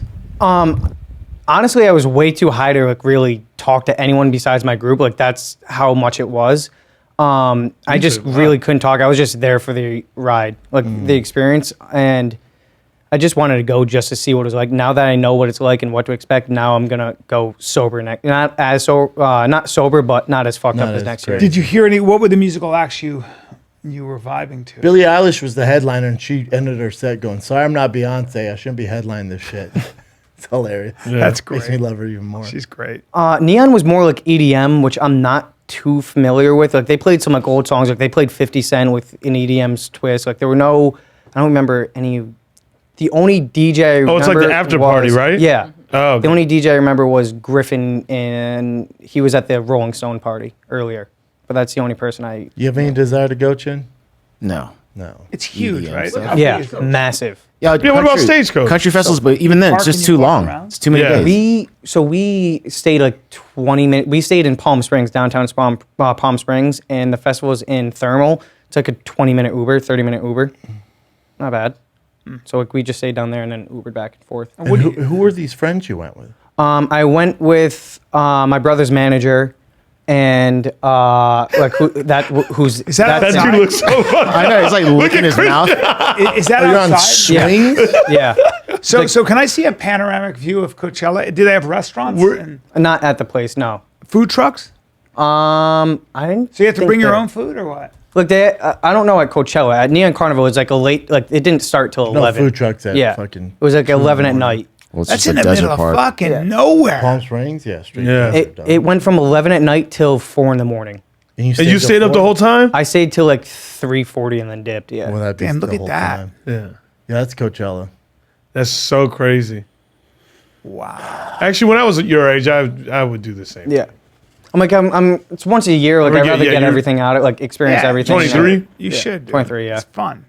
Honestly, I was way too high to like really talk to anyone besides my group. Like that's how much it was. I just really couldn't talk. I was just there for the ride, like the experience, and I just wanted to go just to see what it was like. Now that I know what it's like and what to expect, now I'm gonna go sober next. Not sober, but not as fucked Not up as as next year. crazy. Did you hear any? What were the musical acts you were vibing to? Billie Eilish was the headliner, and she ended her set going, "Sorry, I'm not Beyonce. I shouldn't be headlining this shit." It's hilarious. That's Makes me great. love her even more. She's great. Neon was more like EDM, which I'm not too familiar with. Like they played some like old songs. Like they played 50 Cent with an EDM's twist. Like there were no, I don't remember any. The only DJ I remember Oh, it's like the after party, was- right? Yeah. Oh, okay. The only DJ I remember was Griffin, and he was at the Rolling Stone party earlier. But that's the only person I. You have any desire to go, Chin? No. No. It's huge, EDM right? stuff. How big Yeah, is it? massive. Yeah, Yeah, what about Stagecoach? Country festivals, but even then, it's Park just and too you walk long. around? It's too many Yeah. days. We stayed like 20 minutes. We stayed in Palm Springs, downtown Palm Springs, and the festival's in Thermal. It's like a 20-minute Uber, 30-minute Uber. Not bad. So like we just stayed down there and then Ubered back and forth. And who were these friends you went with? I went with my brother's manager and who's Is that That outside? dude looks so funny. I know, it's like licking his mouth. Is that You're on outside? swings? yeah. So can I see a panoramic view of Coachella? Do they have restaurants and Not at the place, no. food trucks? I didn't. So you have to think bring your that- own food or what? Look, I don't know at Coachella. At Neon Carnival, it's like a late, like it didn't start till No 11. food trucks at Yeah, fucking it was like 11 at night. Well, it's That's just in a the desert middle of park. fucking nowhere. Palm Springs? Yeah, straight. Yeah. desert, It went from 11 at night till 4 in the morning. And you And you till stayed up the 4? whole time? I stayed till like 3:40 and then dipped. Yeah. Well, that'd be Damn, the look at whole that. time. Yeah. Yeah, that's Coachella. That's so crazy. Wow. Actually, when I was at your age, I would do the same. Yeah. I'm like, it's once a year. Like, I'd rather get you're- everything out of like experience Yeah, everything. 23? You should. Dude. 23, yeah. It's fun.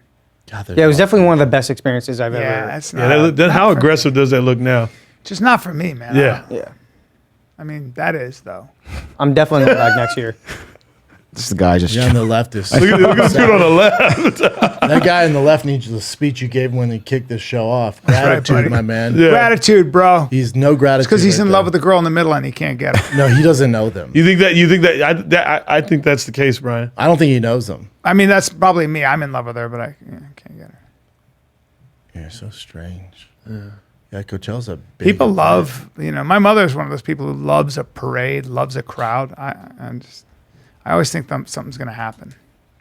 God, there's Yeah, it was a lot. definitely one of the best experiences I've Yeah, ever. that's Yeah, not. how not for- aggressive does that look now? Just not for me, man. Yeah. Yeah. I mean, that is though. I'm definitely going back next year. This is the guy just. Yeah, on the left is Look at this dude on the left. that guy on the left needs the speech you gave him when he kicked this show off. Gratitude, buddy. my man. Yeah. Gratitude, bro. He's no gratitude Because he's right in there. love with the girl in the middle and he can't get her. No, he doesn't know them. You think that? I think that's the case, Brian. I don't think he knows them. I mean, that's probably me. I'm in love with her, but I can't get her. You're so strange. Yeah, Coachella's a big People event. love, my mother's one of those people who loves a parade, loves a crowd. I always think something's going to happen.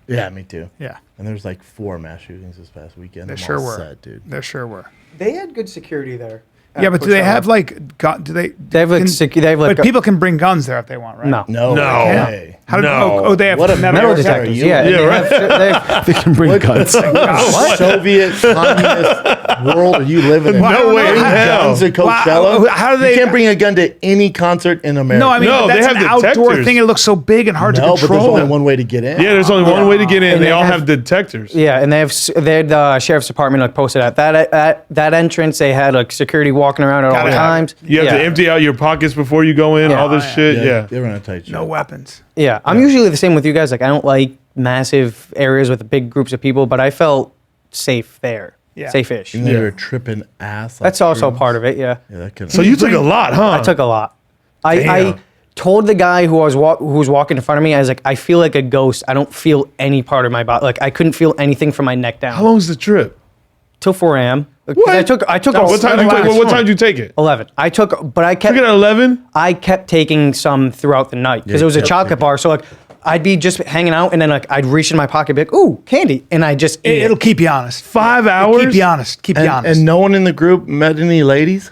Yeah, me too. Yeah, And there's like 4 mass shootings this past weekend. there I'm sure all were. set, dude. There sure were. They had good security there. Yeah, but do they have like gun? Do they? They have like they have like But people can bring guns there if they want, right? no No, No. way. How do No. they have What a detectors. metal detector. detectors. you- Yeah, Yeah, they right. they have, They can bring guns. What Soviet communist world are you living in? Well, I don't No way know. in How- hell. Guns at Wow, Coachella? how do they- You can't bring a gun to any concert in America. No, I mean No, that's they have an outdoor detectors. thing. It looks so big and hard no, to but there's control. only one way to get in. Yeah, there's only one way to get in. And They they all have- have detectors. yeah, and they had the sheriff's department like posted at that entrance. They had like security walking around at all Gotta have times. You have yeah. to empty out your pockets before you go in. Yeah. All this shit. Yeah. They run a tight ship. No weapons. Yeah, I'm usually the same with you guys. Like, I don't like massive areas with big groups of people, but I felt safe there. Yeah. Safe-ish. Even though Yeah. you're tripping ass. Like That's also shrooms. part of it. Yeah. Yeah, that could. So you took a lot, huh? I took a lot. I Damn. told the guy who was walking in front of me, I was like, I feel like a ghost. I don't feel any part of my body. Like, I couldn't feel anything from my neck down. How long's the trip? Till 4 a.m. What? I took What time did you take it? 11. I took, but I Took it kept at 11. taking some throughout the night because Yeah, it was a kept chocolate taking- bar. So like I'd be just hanging out, and then like I'd reach in my pocket, be like, "Ooh, candy," and I just eat It'll it. keep you honest. 5 hours? Keep you honest. Keep you honest. And no one in the group met any ladies?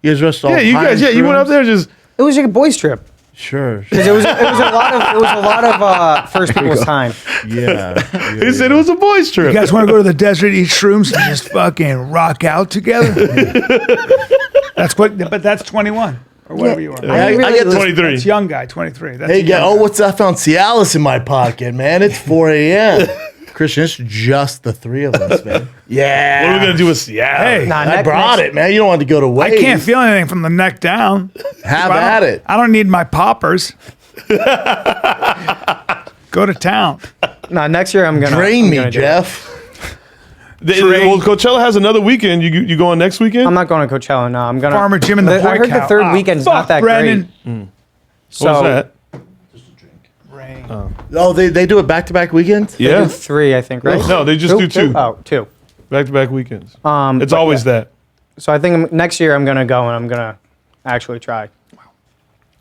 You guys dressed all Yeah, you high guys. in Yeah, you went shrooms? up there just. It was like a boys' trip. Sure. Because it was a lot of first people's time. Yeah. He said it was a boys' trip. You guys want to go to the desert, eat shrooms, and just fucking rock out together? But that's 21 or whatever you are. I get this. 23. It's young guy, 23. That's Hey, a young guy. what's that? I found Cialis in my pocket, man. It's 4 a.m. Christian, it's just the three of us, man. Yeah. What are we gonna do with Seattle? Hey, Nah, I brought it, man. You don't want to go to I waste. can't feel anything from the neck down. Have I at don't- it. I don't need my poppers. Go to town. Nah, next year I'm gonna Drain I'm me, gonna do it. Jeff. Well, Coachella has another weekend. You going next weekend? I'm not going to Coachella. No, I'm gonna. Farmer Jim and the Boy I heard Cow. the third Ah, weekend's fuck, not that Brennan. great. What was that? Rain. Oh, they do it back-to-back weekends? Yeah. Do 3, I think, right? No, they just do 2. Oh, 2. Back-to-back weekends. It's but always that. So I think next year I'm gonna go and I'm gonna actually try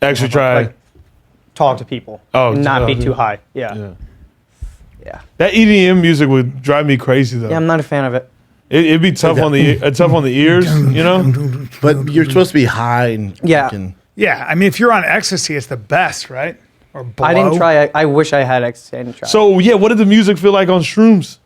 Actually, try. like talk to people. Oh, and not be yeah. too high. Yeah. Yeah. Yeah. That EDM music would drive me crazy though. Yeah, I'm not a fan of it. It'd be tough on the ears, you know. But you're supposed to be high and Yeah. fucking- Yeah, I mean, if you're on ecstasy, it's the best, right? Or blow. I didn't try. I wish I had ecstasy. I didn't try. So yeah, what did the music feel like on shrooms?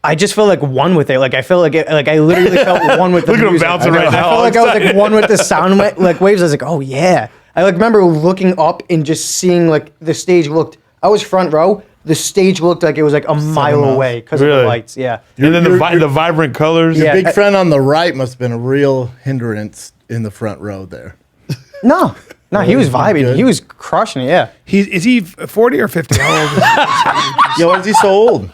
I just feel like one with it. Like I feel like I literally felt one with the Look at him music. bouncing I know. right now, I felt like I was like excited. one with the sound like waves. I was like, oh yeah. I like remember looking up and just seeing like the stage looked. I was front row. The stage looked like it was like a mile miles. away because of Really? the lights. Yeah. And then you're- the vibrant colors. Yeah. Big friend on the right must have been a real hindrance in the front row there. No, he was vibing. good. He was crushing it. Yeah. Is he 40 or 50? How old is he? Yeah, why is he so old?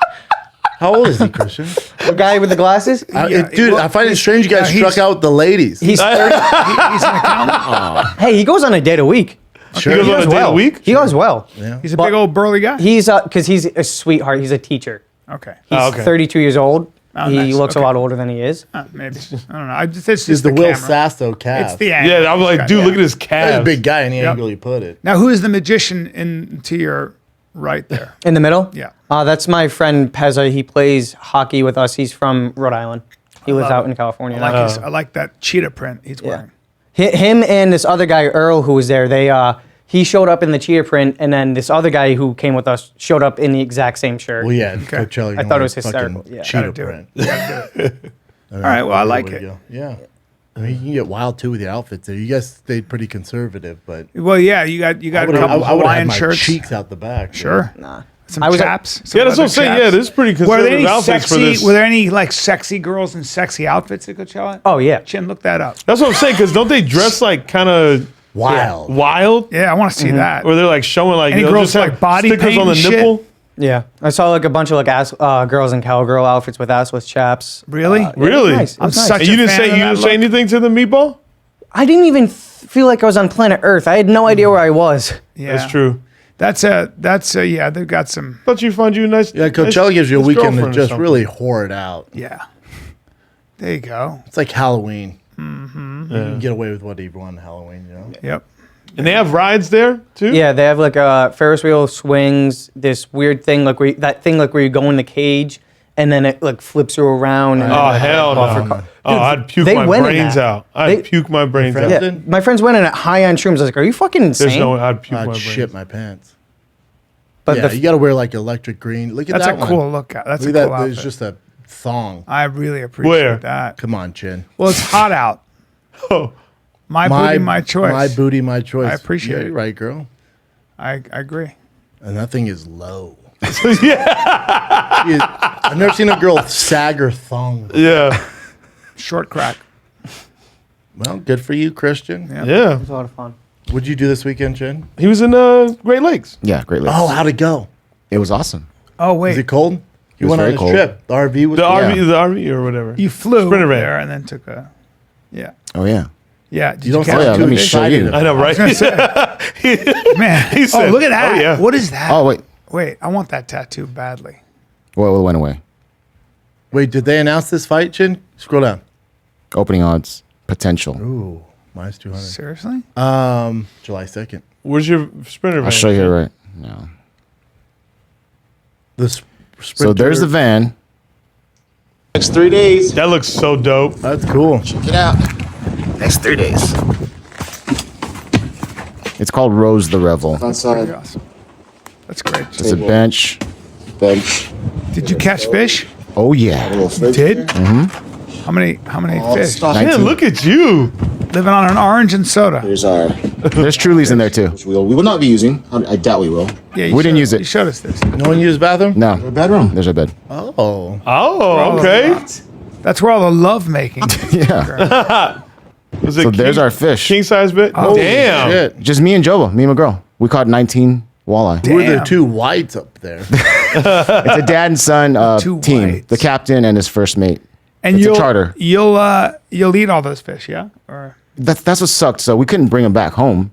How old is he, Christian? The guy with the glasses. Dude, I find it strange you guys struck out the ladies. He's 30. He's an accountant. Hey, he goes on a date a week. He goes on a does day well. a week. He does well. Yeah. He's a big old burly guy. He's because he's a sweetheart. He's a teacher. Okay. He's okay. 32 years old. Oh, he nice. looks Okay. a lot older than he is. Maybe. I don't know. It's just He's the the Will camera. Sasso calf. It's the angle. Yeah, I'm like, dude, look at his He's a calves. big guy any Yep. angle you put it. Now, who is the magician to your right there? In the middle? Yeah. That's my friend Pezza. He plays hockey with us. He's from Rhode Island. He lives love out it. in California. I like that cheetah print he's Yeah. wearing. Him and this other guy, Earl, who was there, he showed up in the cheetah print, and then this other guy who came with us showed up in the exact same shirt. Well, yeah, Coachella. I thought it was hysterical. Yeah. Cheetah Gotta do print. it. Gotta do it. All right. Well, I like it. Yeah. I mean, you can get wild too with your outfits there. You guys stayed pretty conservative, but Well, yeah, you got a couple I would have Hawaiian my shirts. cheeks out the back. Sure. Nah. Some I was at- chaps. Yeah, that's what I'm saying. Yeah, this is pretty Were there conservative any outfits for sexy? this. Were there any like sexy girls in sexy outfits at Coachella? Oh, yeah. Chin, look that up. That's what I'm saying. Because don't they dress like kind of Wild. wild? Yeah, I want to see that. Or they're like showing like Any they'll girls just have like body stickers paint on the and shit? nipple. Yeah. I saw like a bunch of like girls in cowgirl outfits with assless chaps. Really? Yeah, it was Really? nice. It was I'm nice. such And you a didn't fan say of you that didn't say look. anything to the meatball. I didn't even feel like I was on planet Earth. I had no idea where I was. Yeah, That's true. That's a yeah. They've got some. Thought you'd find you a nice. Yeah, Coachella nice- gives you a nice weekend to girlfriend or just something. really whore it out. Yeah. There you go. It's like Halloween. Mm-hmm. You can get away with what you want on Halloween, you know? Yep. And they have rides there too. Yeah, they have like Ferris wheel, swings, this weird thing like where you go in the cage and then it like flips you around. And Oh then, hell off your no! car. Oh, I'd puke they my went in brains that. out. I'd They- puke my brains friends out. Yeah, did? my friends went in at high on shrooms. I was like, "Are you fucking insane?" There's no. I'd puke my I'd brains. shit my pants. but Yeah, the, you got to wear like electric green. Look at That's that a one. cool look. That's Look a at cool that. There's outfit. just a thong. I really appreciate Where? that. Come on, Chin. Well, it's hot out. Oh, My booty, my choice. My booty, my choice. I appreciate yeah, it. You're right, girl. I agree. And that thing is low. yeah. I've never seen a girl sag her thong. yeah, Short crack. Well, good for you, Christian. yeah. it was a lot of fun. What'd you do this weekend, Chin? He was in Great Lakes. Yeah, great. Oh, how'd it go? It was awesome. Oh Was wait, it cold? You was went on very this cold. trip. The RV was The cold. RV, the RV or whatever. you flew Sprinter van. there and then took a. Yeah. Oh yeah. Yeah. Did You don't catch sound yeah, it? let too me show excited you. about I know, right? Man. He said, oh, look at that. "Oh, yeah." What is that? Oh wait. Wait, I want that tattoo badly. Well, it went away. Wait, did they announce this fight, Chin? Scroll down. Opening odds potential. Ooh, minus 200. Seriously? July 2nd. Where's your sprinter van? I'll show you right now. So there's the van. Next 3 days. That looks so dope. That's cool. Get out. Next 3 days. It's called Rose the Revel. Outside. Awesome. That's great. It's a bench. Bench. Did you catch fish? Oh yeah. Little fridge. Did? Mm-hmm. How many fish? Stock. Man, look at you. Living on an orange and soda. Here's our. There's Trulies in there too. Which we will not be using. I doubt we will. Yeah, We didn't use it. You showed us this. No one used the bathroom? No. Our bedroom. There's our bed. Oh. Oh, okay. That's where all the love making. Yeah. Was it So there's our fish. king size bed? Oh, damn. Shit. Just me and Joba, me and my girl. We caught 19 walleye. Who are the Damn. two whites up there? It's a dad and son Two team. whites. The captain and his first mate. And It's a you'll charter. You'll eat all those fish, yeah? Or That's what sucked. So we couldn't bring them back home.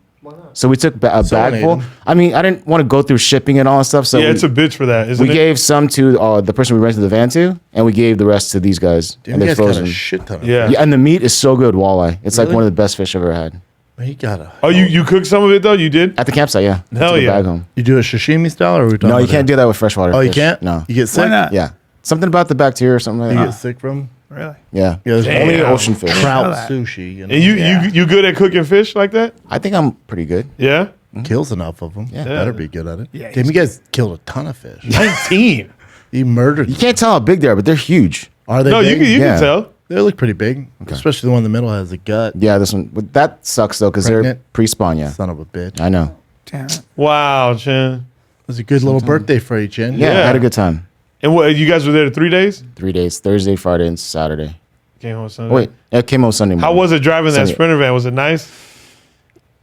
So we took a bag ate full. 'em. I mean, I didn't want to go through shipping and all that stuff. So Yeah, we, it's a bitch for that, isn't we it? gave some to the person we rented the van to, and we gave the rest to these guys. Dude, and you they guys got frozen. a shit ton of Yeah. Yeah, and the meat is so good, walleye. It's like Really? one of the best fish I've ever had. You got a. Oh, you cooked some of it though? You did? At the campsite, yeah. I Hell took a yeah. bag home. You do a sashimi style or are we talking No, you about can't do that with freshwater. Oh, you fish. can't? No. You get sick? why not? Yeah. Something about the bacteria or something like You that. get sick from? Really? Yeah. Yeah, there's Damn. Only Yeah. ocean fish. trout that. sushi. You know? And Yeah. you good at cooking fish like that? I think I'm pretty good. Yeah. kills enough of them. Yeah. Better be good at it. Yeah, Damn, you guys killed a ton of fish. 19. You murdered You can't tell how big they are, but they're huge. Are they No, big? you Yeah. can tell. They look pretty big. Especially the one in the middle has a gut. Yeah, this one. But that sucks though, because they're Pregnant? pre-spawn. Yeah, Son of a bitch. I know. Damn it. Wow, Chin. It was a good little birthday for you, Chin. Yeah, Yeah. I had a good time. And what? You guys were there 3 days? 3 days: Thursday, Friday, and Saturday. Came home Sunday. Oh, wait, it came out Sunday morning. How was it driving that Sunday. Sprinter van? Was it nice?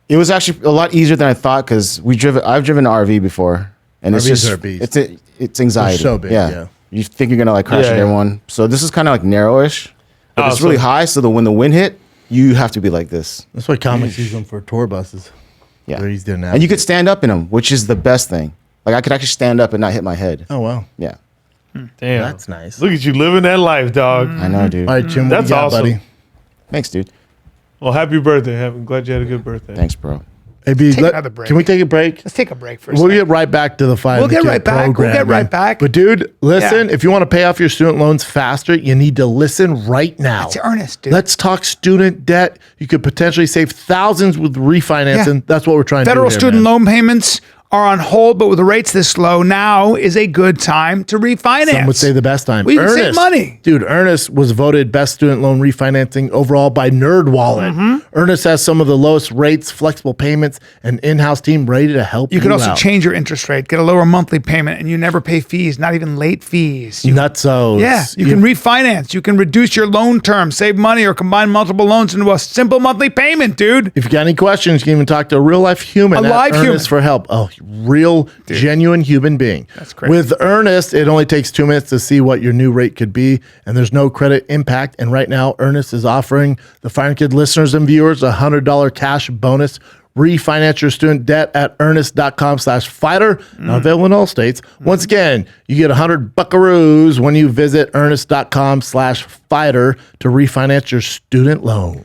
It was actually a lot easier than I thought because I've driven an RV before, and it's RVs just are a beast. it's anxiety. They're so big, yeah. You think you're gonna like crash Yeah, into yeah. everyone. So this is kind of like narrowish, but Oh, it's so- really high. So that when the wind hit, you have to be like this. That's why comics use them for tour buses. Yeah, They're easier to and you navigate. could stand up in them, which is the best thing. Like I could actually stand up and not hit my head. Oh, wow. Yeah, Damn. That's nice. Look at you living that life, dog. I know, dude. All right, Jim, what That's you got, awesome. buddy? Thanks, dude. Well, happy birthday. I'm glad you had a good birthday. Thanks, bro. Hey, B, Take another break. Can we take a break? Let's take a break for a We'll second. get right back to the five. We'll get right back. We'll get right back. But dude, listen, Yeah. if you want to pay off your student loans faster, you need to listen right now. It's earnest, dude. Let's talk student debt. You could potentially save thousands with refinancing. Yeah. That's what we're trying Federal to do. student loan payments are on hold, but with the rates this low, now is a good time to refinance. Some would say the best time. Well, you can save money. Dude, Earnest was voted best student loan refinancing overall by NerdWallet. Mm-hmm. Earnest has some of the lowest rates, flexible payments, and in-house team ready to help you You can also out. change your interest rate, get a lower monthly payment, and you never pay fees, not even late fees. Nutsos. Yeah, you can refinance. You can reduce your loan term, save money, or combine multiple loans into a simple monthly payment, dude. If you got any questions, you can even talk to a real life human. A at live Earnest human. for help. Oh, real, genuine human being. That's great. With Earnest, it only takes 2 minutes to see what your new rate could be, and there's no credit impact. And right now, Earnest is offering the Fire and Kid listeners and viewers a $100 cash bonus. Refinance your student debt at earnest.com/fighter. Not available in all states. Once again, you get 100 buckaroos when you visit earnest.com/fighter to refinance your student loan.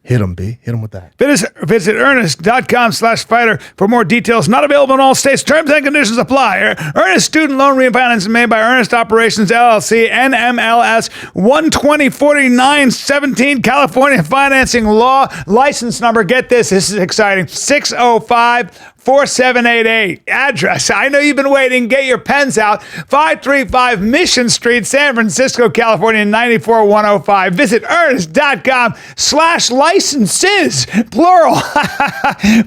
Hit them, B. Hit them with that. Visit earnest.com/fighter for more details. Not available in all states. Terms and conditions apply. Earnest student loan refinancing made by Earnest Operations LLC, NMLS 1204917, California financing law. License number, get this is exciting, 605-4788. Address, I know you've been waiting. Get your pens out. 535 Mission Street, San Francisco, California, 94105. Visit earnest.com/licenses, plural,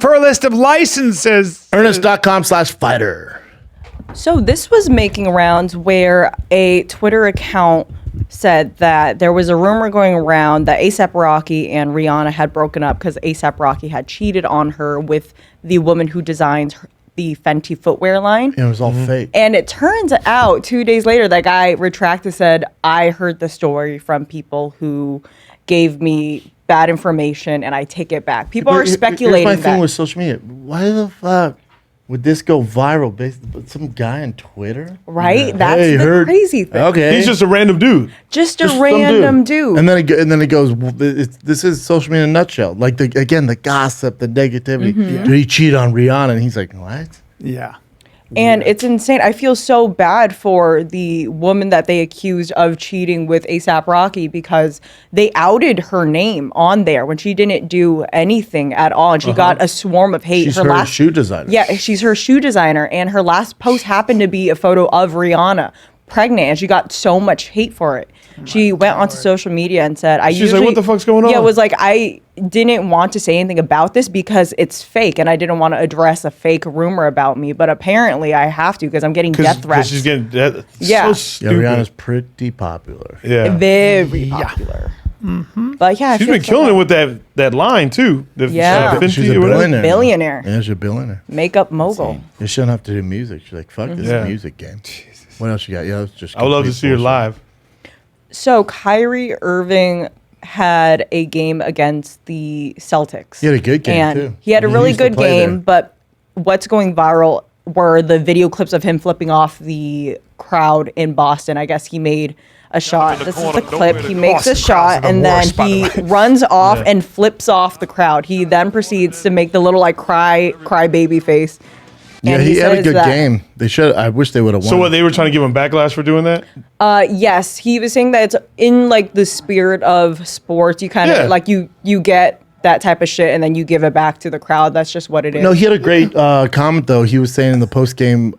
for a list of licenses. Earnest.com/fighter. So this was making rounds where a Twitter account said that there was a rumor going around that A$AP Rocky and Rihanna had broken up because A$AP Rocky had cheated on her with the woman who designs the Fenty footwear line. It was all fake. And it turns out 2 days later, that guy retracted, said, I heard the story from people who gave me bad information and I take it back. People are speculating Here's my thing that. with social media. Why the fuck would this go viral based on some guy on Twitter? Right? That's Hey, the heard- crazy thing. Okay. He's just a random dude. Just a Just some random dude. And then it goes, well, this is social media in a nutshell. Like, the gossip, the negativity. Mm-hmm. Did he cheat on Rihanna? And he's like, what? Yeah. And it's insane. I feel so bad for the woman that they accused of cheating with A$AP Rocky because they outed her name on there when she didn't do anything at all. And she got a swarm of hate. She's her shoe designer. Yeah, she's her shoe designer. And her last post happened to be a photo of Rihanna pregnant. And she got so much hate for it. She went onto social media and said, She's like, what the fuck's going on? Yeah, it was like, I didn't want to say anything about this because it's fake and I didn't want to address a fake rumor about me. But apparently I have to because I'm getting death threats. She's getting death. Yeah. So stupid. Rihanna's pretty popular. Yeah. Very popular. But yeah, I She's feel been so killing bad. it with that line too. Yeah. Fenty She's a or whatever. billionaire. Billionaire. Yeah, she's a billionaire. Makeup mogul. You shouldn't have to do music. She's like, fuck this Yeah. music game. What else you got? Yeah, it's just. I would love to complete see her bullshit. live. So Kyrie Irving had a game against the Celtics. He had a good game, and too. He had a He really used to good play game, there. but what's going viral were the video clips of him flipping off the crowd in Boston. I guess he made a shot. This is the clip. He makes a Boston crowds shot are the and then worst, by the he way. runs off and flips off the crowd. He then proceeds to make the little like cry baby face. Yeah, And he had a says good that- game. They should. I wish they would have won. So what? They were trying to give him backlash for doing that? Yes, he was saying that it's in like the spirit of sports. You kind of Yeah. like you get that type of shit and then you give it back to the crowd. That's just what it is. No, he had a great comment though. He was saying in the post game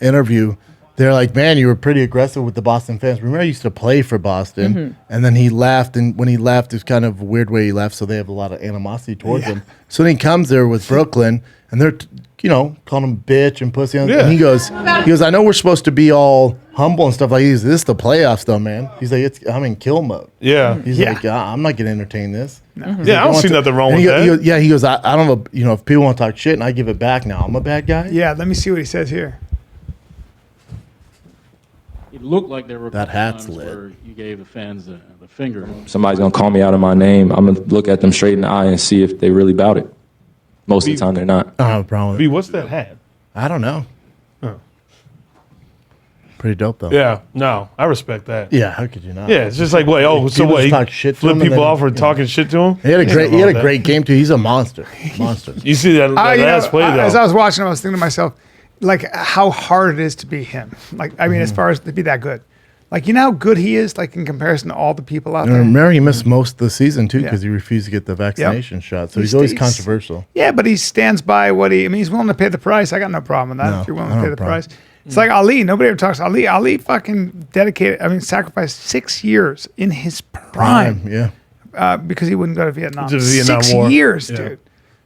interview, they're like, "Man, you were pretty aggressive with the Boston fans." Remember, I used to play for Boston, and then he left. And when he left, it was kind of a weird way he left. So they have a lot of animosity towards him. So then he comes there with Brooklyn, and they're calling him bitch and pussy. Yeah. And he goes, "I know we're supposed to be all humble and stuff like this. This is the playoffs, though, man." He's like, "I'm in kill mode." Yeah. He's Yeah. like, I'm not gonna entertain this. He's like, Yeah, I don't see nothing wrong and with that. he goes, he goes, I don't know, if people want to talk shit and I give it back now, I'm a bad guy. Yeah, let me see what he says here. It looked like there were a That couple hat's times lit. where you gave the fans the finger. Somebody's gonna call me out of my name. I'm gonna look at them straight in the eye and see if they really about it. Most of the time, they're not. I don't have a problem with B, it. what's that hat? I don't know. Oh. Pretty dope though. Yeah. No, I respect that. Yeah, how could you not? Yeah, it's just like, wait, oh, so People what? just He talk shit to flip him and people then, off for talking shit to him? He had a Ain't great nothing wrong with that. game too. He's a monster. Monster. You see that, last play, though. As I was watching, I was thinking to myself, like how hard it is to be him. Like, I mean, as far as to be that good. Like, you know how good he is, like in comparison to all the people out And there. remember, he missed most of the season too Yeah. because he refused to get the vaccination shot. So He he's always stays- controversial. Yeah, but he stands by what I mean, he's willing to pay the price. I got no problem with that. No, If you're willing I to don't pay have the a problem. price. It's like Ali. Nobody ever talks to Ali. Ali fucking sacrificed 6 years in his prime. Yeah. Because he wouldn't go to Vietnam. To the Vietnam 6 War. years, Yeah. dude.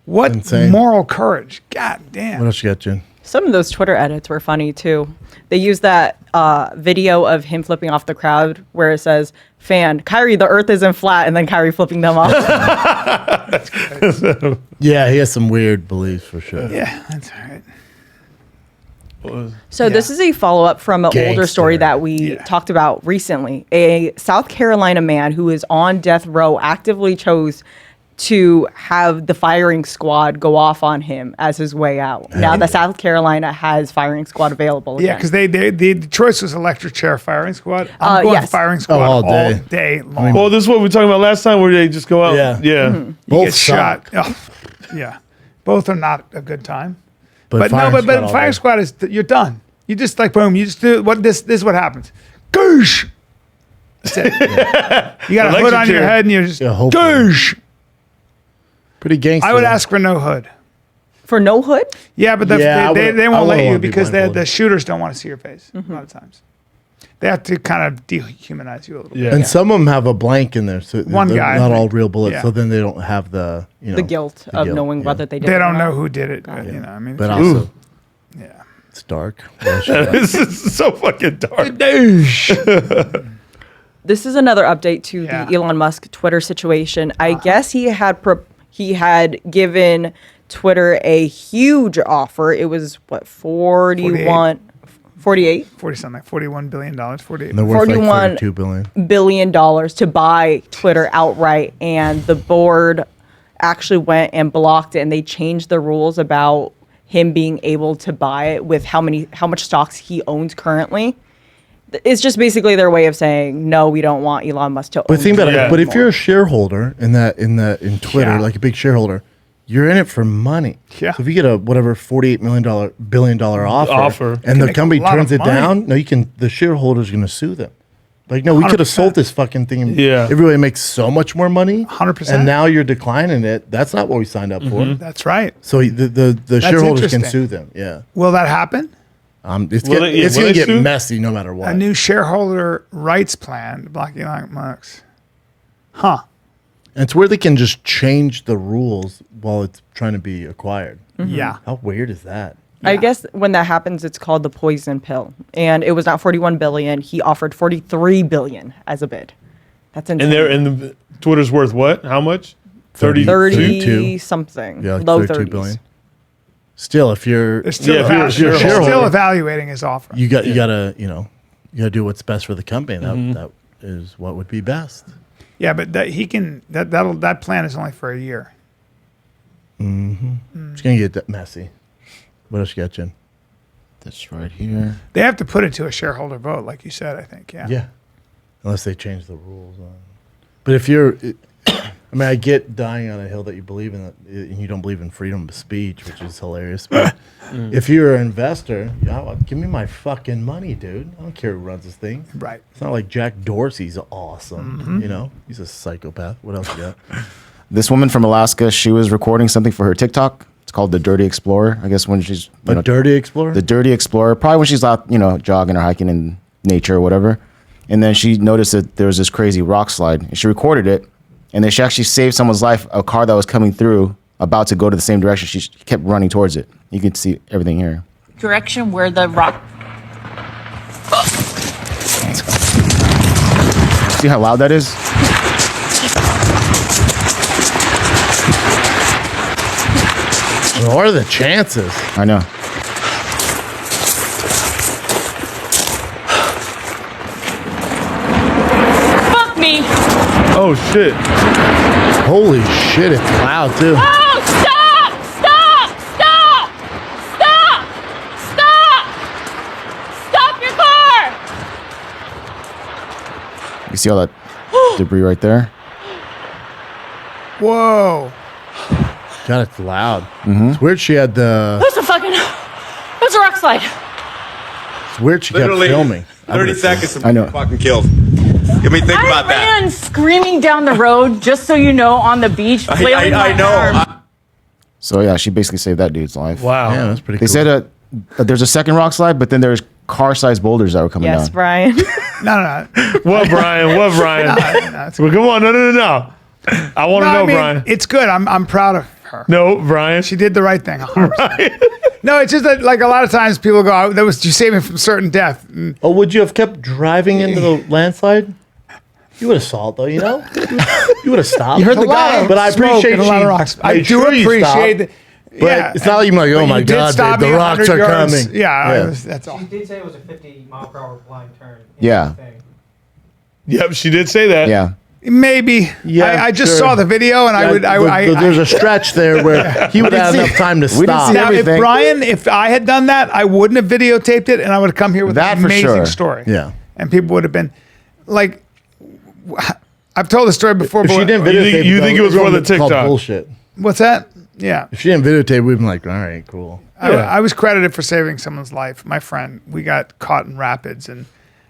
What Insane. moral courage. God damn. What else you got, Jen? Some of those Twitter edits were funny too. They used that video of him flipping off the crowd where it says, "Fan, Kyrie, the earth isn't flat," and then Kyrie flipping them off. Yeah, he has some weird beliefs for sure. Yeah, that's all right. So this is a follow-up from an older Gangster. story that we talked about recently. A South Carolina man who is on death row actively chose to have the firing squad go off on him as his way out. Now that South Carolina has firing squad available Yeah, again. because the choice was electric chair firing squad. I'm going yes. firing squad all all day. day long. Well, this is what we were talking about last time where they just go out. Yeah. Yeah. you Both get shot. suck. Oh, yeah, both are not a good time. But But firing squad all firing day. squad is you're done. You just like boom. You just do what this is what happens. Goosh. That's it. You got a hood Electric on your chair. head and you're just Yeah, hopefully. goosh. Pretty gangster. I would though. ask for no hood. For no hood? Yeah, but Yeah, I they wouldn't- I won't let wouldn't you wanna be because the blindfolded. shooters don't want to see your face a lot of times. They have to kind of dehumanize you a little bit. Yeah. And some of them have a blank in there, so One they're guy, I not all think. real bullets. Yeah. So then they don't have the The guilt of knowing yeah. whether they did They it or don't know not. who did it. But, you know, I mean, But it's- also, yeah. it's dark. What else you got? This is so fucking dark. This is another update to Yeah. the Elon Musk Twitter situation. I guess he had given Twitter a huge offer. It was what 48 40 something, $41 billion, 48. And they're worth like 41 $32 billion. billion to buy Twitter outright, and the board actually went and blocked it, and they changed the rules about him being able to buy it with how much stocks he owns currently. It's just basically their way of saying no, we don't want Elon Musk to own. But think about Yeah. it. But if you're a shareholder in Twitter, Yeah. like a big shareholder, You're in it for money. Yeah. So if you get a whatever $48 billion offer, and the make company a lot turns of it money. down, no, you can. The shareholders are going to sue them. Like, no, we could have 100%. sold this fucking thing. And Yeah. everybody makes so much more money. 100%. And now you're declining it. That's not what we signed up for. That's right. So the shareholders can interesting. sue them. Yeah. Will that happen? It's Will going they- yeah, will to they get sue? messy no matter what. A new shareholder rights plan to block Elon Musk. Huh. And it's where they can just change the rules while it's trying to be acquired. Yeah. How weird is that? I guess when that happens, it's called the poison pill, and it was not 41 billion. He offered 43 billion as a bid. That's insane. The Twitter's worth what? How much? 30. 30 32. something. Yeah, like low 32 30s. billion. Still, if you're They're still, Yeah, if you're a they're shareholder. still evaluating his offer. you gotta do what's best for the company. That is what would be best. Yeah, but that plan is only for a year. It's gonna get that messy. What else you got, Jen? That's right here. They have to put it to a shareholder vote, like you said, I think. Yeah. Yeah, unless they change the rules. But if you're, I mean, I get dying on a hill that you believe in, and you don't believe in freedom of speech, which is hilarious. But if you're an investor, give me my fucking money, dude. I don't care who runs this thing. Right. It's not like Jack Dorsey's awesome. You know, he's a psychopath. What else you got? This woman from Alaska, she was recording something for her TikTok. It's called The Dirty Explorer. I guess when she's A dirty explorer. The Dirty Explorer, probably when she's out, jogging or hiking in nature or whatever. And then she noticed that there was this crazy rock slide. And she recorded it. And then she actually saved someone's life, a car that was coming through, about to go to the same direction. She kept running towards it. You can see everything here. Direction where the rock. See how loud that is? What are the chances? I know. Fuck me! Oh shit! Holy shit! It's loud too. Oh, stop! Stop! Stop! Stop! Stop! Stop your car! You see all that debris right there? Whoa. God, it's loud. It's weird. She had the. It was a rock slide. It's weird. She kept filming. 30 seconds I know. fucking killed. Let me think about that. I ran screaming down the road, just so you know, on the beach, flailing my I know. arm. So yeah, she basically saved that dude's life. Wow. Yeah, that's pretty They cool. said there's a second rock slide, but then there's car-sized boulders that were coming Yes, down. Brian. No. What, Brian? What, Brian? No, it's Well, come on, no. I want to know, Brian. It's good. I'm proud of her. No, Brian. She did the right thing. 100%. No, it's just that like a lot of times people go, "Oh, that was you saved me from certain death." And Oh, would you have kept driving into the landslide? You would have saw it though, you know. You would have stopped. You heard a the lot guy, of but I smoke appreciate and a lot of she rocks. I made do sure you appreciate stopped. that. But it's not like you're like, oh But my you did god, stop babe, me the rocks 100 are yards. coming. Yeah, that's all. She did say it was a 50-mile-per-hour blind turn. Yeah. Yep, she did say that. Yeah. Maybe. Yeah, I just sure. saw the video and There's a stretch there where he would have enough time to We didn't stop. see Now, everything. if I had done that, I wouldn't have videotaped it, and I would have come here with That an for amazing sure. story. Yeah. And people would have been like, I've told the story before. If she but didn't You videotape, think- you though, think it was for the it's called TikTok? bullshit. what's that? Yeah. If she didn't videotape, we'd been like, all right, cool. I was credited for saving someone's life. My friend, we got caught in rapids, and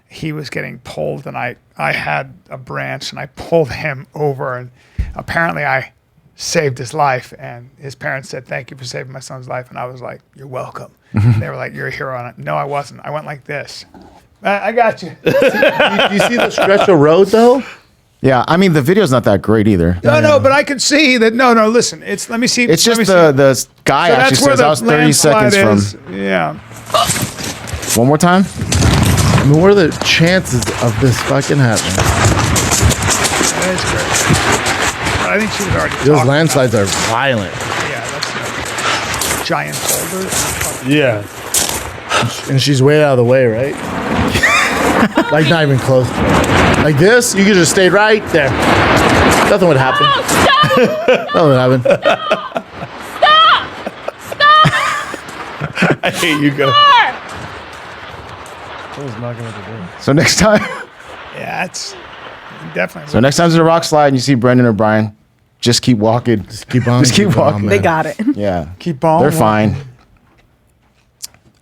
he was getting pulled, and I had a branch, and I pulled him over, and apparently I saved his life, and his parents said, thank you for saving my son's life, and I was like, you're welcome. They were like, you're a hero. And no, I wasn't. I went like this. I got you. Do you see the stretch of road though? Yeah. I mean, the video's not that great either. No, but I could see that. No, listen. Let me see. It's let just me see. the guy So actually says I was 30 landslide seconds is. Yeah. from. One more time. I mean, what are the chances of this fucking happening? That is great. But I think she was already Those talking landslides are violent. about it. Yeah, that's a giant boulder. Yeah. And she's way out of the way, right? Like not even close to her. Like this, you could just stay right there. Nothing would happen. Nothing would happen. I hate you, go. So next time. Yeah, it's definitely. So next time there's a rock slide and you see Brendan or Brian, just keep walking. Just keep on. Just keep walking. They got it. Yeah. Keep on. They're fine.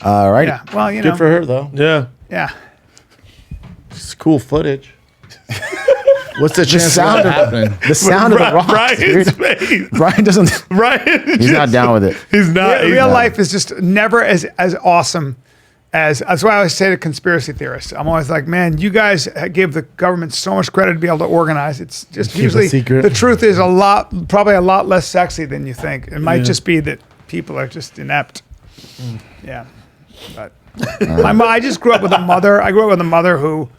All right. Yeah. Well, you know. Good for her though. Yeah. Yeah. It's cool footage. What's the chance of sound that of happening? The sound of the rocks, Brian's dude. face. Brian doesn't. Brian. He's not down with it. He's not. Real life is just never as awesome as. That's why I always say to conspiracy theorists, I'm always like, man, you guys give the government so much credit to be able to organize. It's just Keep a usually secret. the truth is probably a lot less sexy than you think. It might just be that people are just inept. Yeah, but I just grew up with a mother. I grew up with a mother who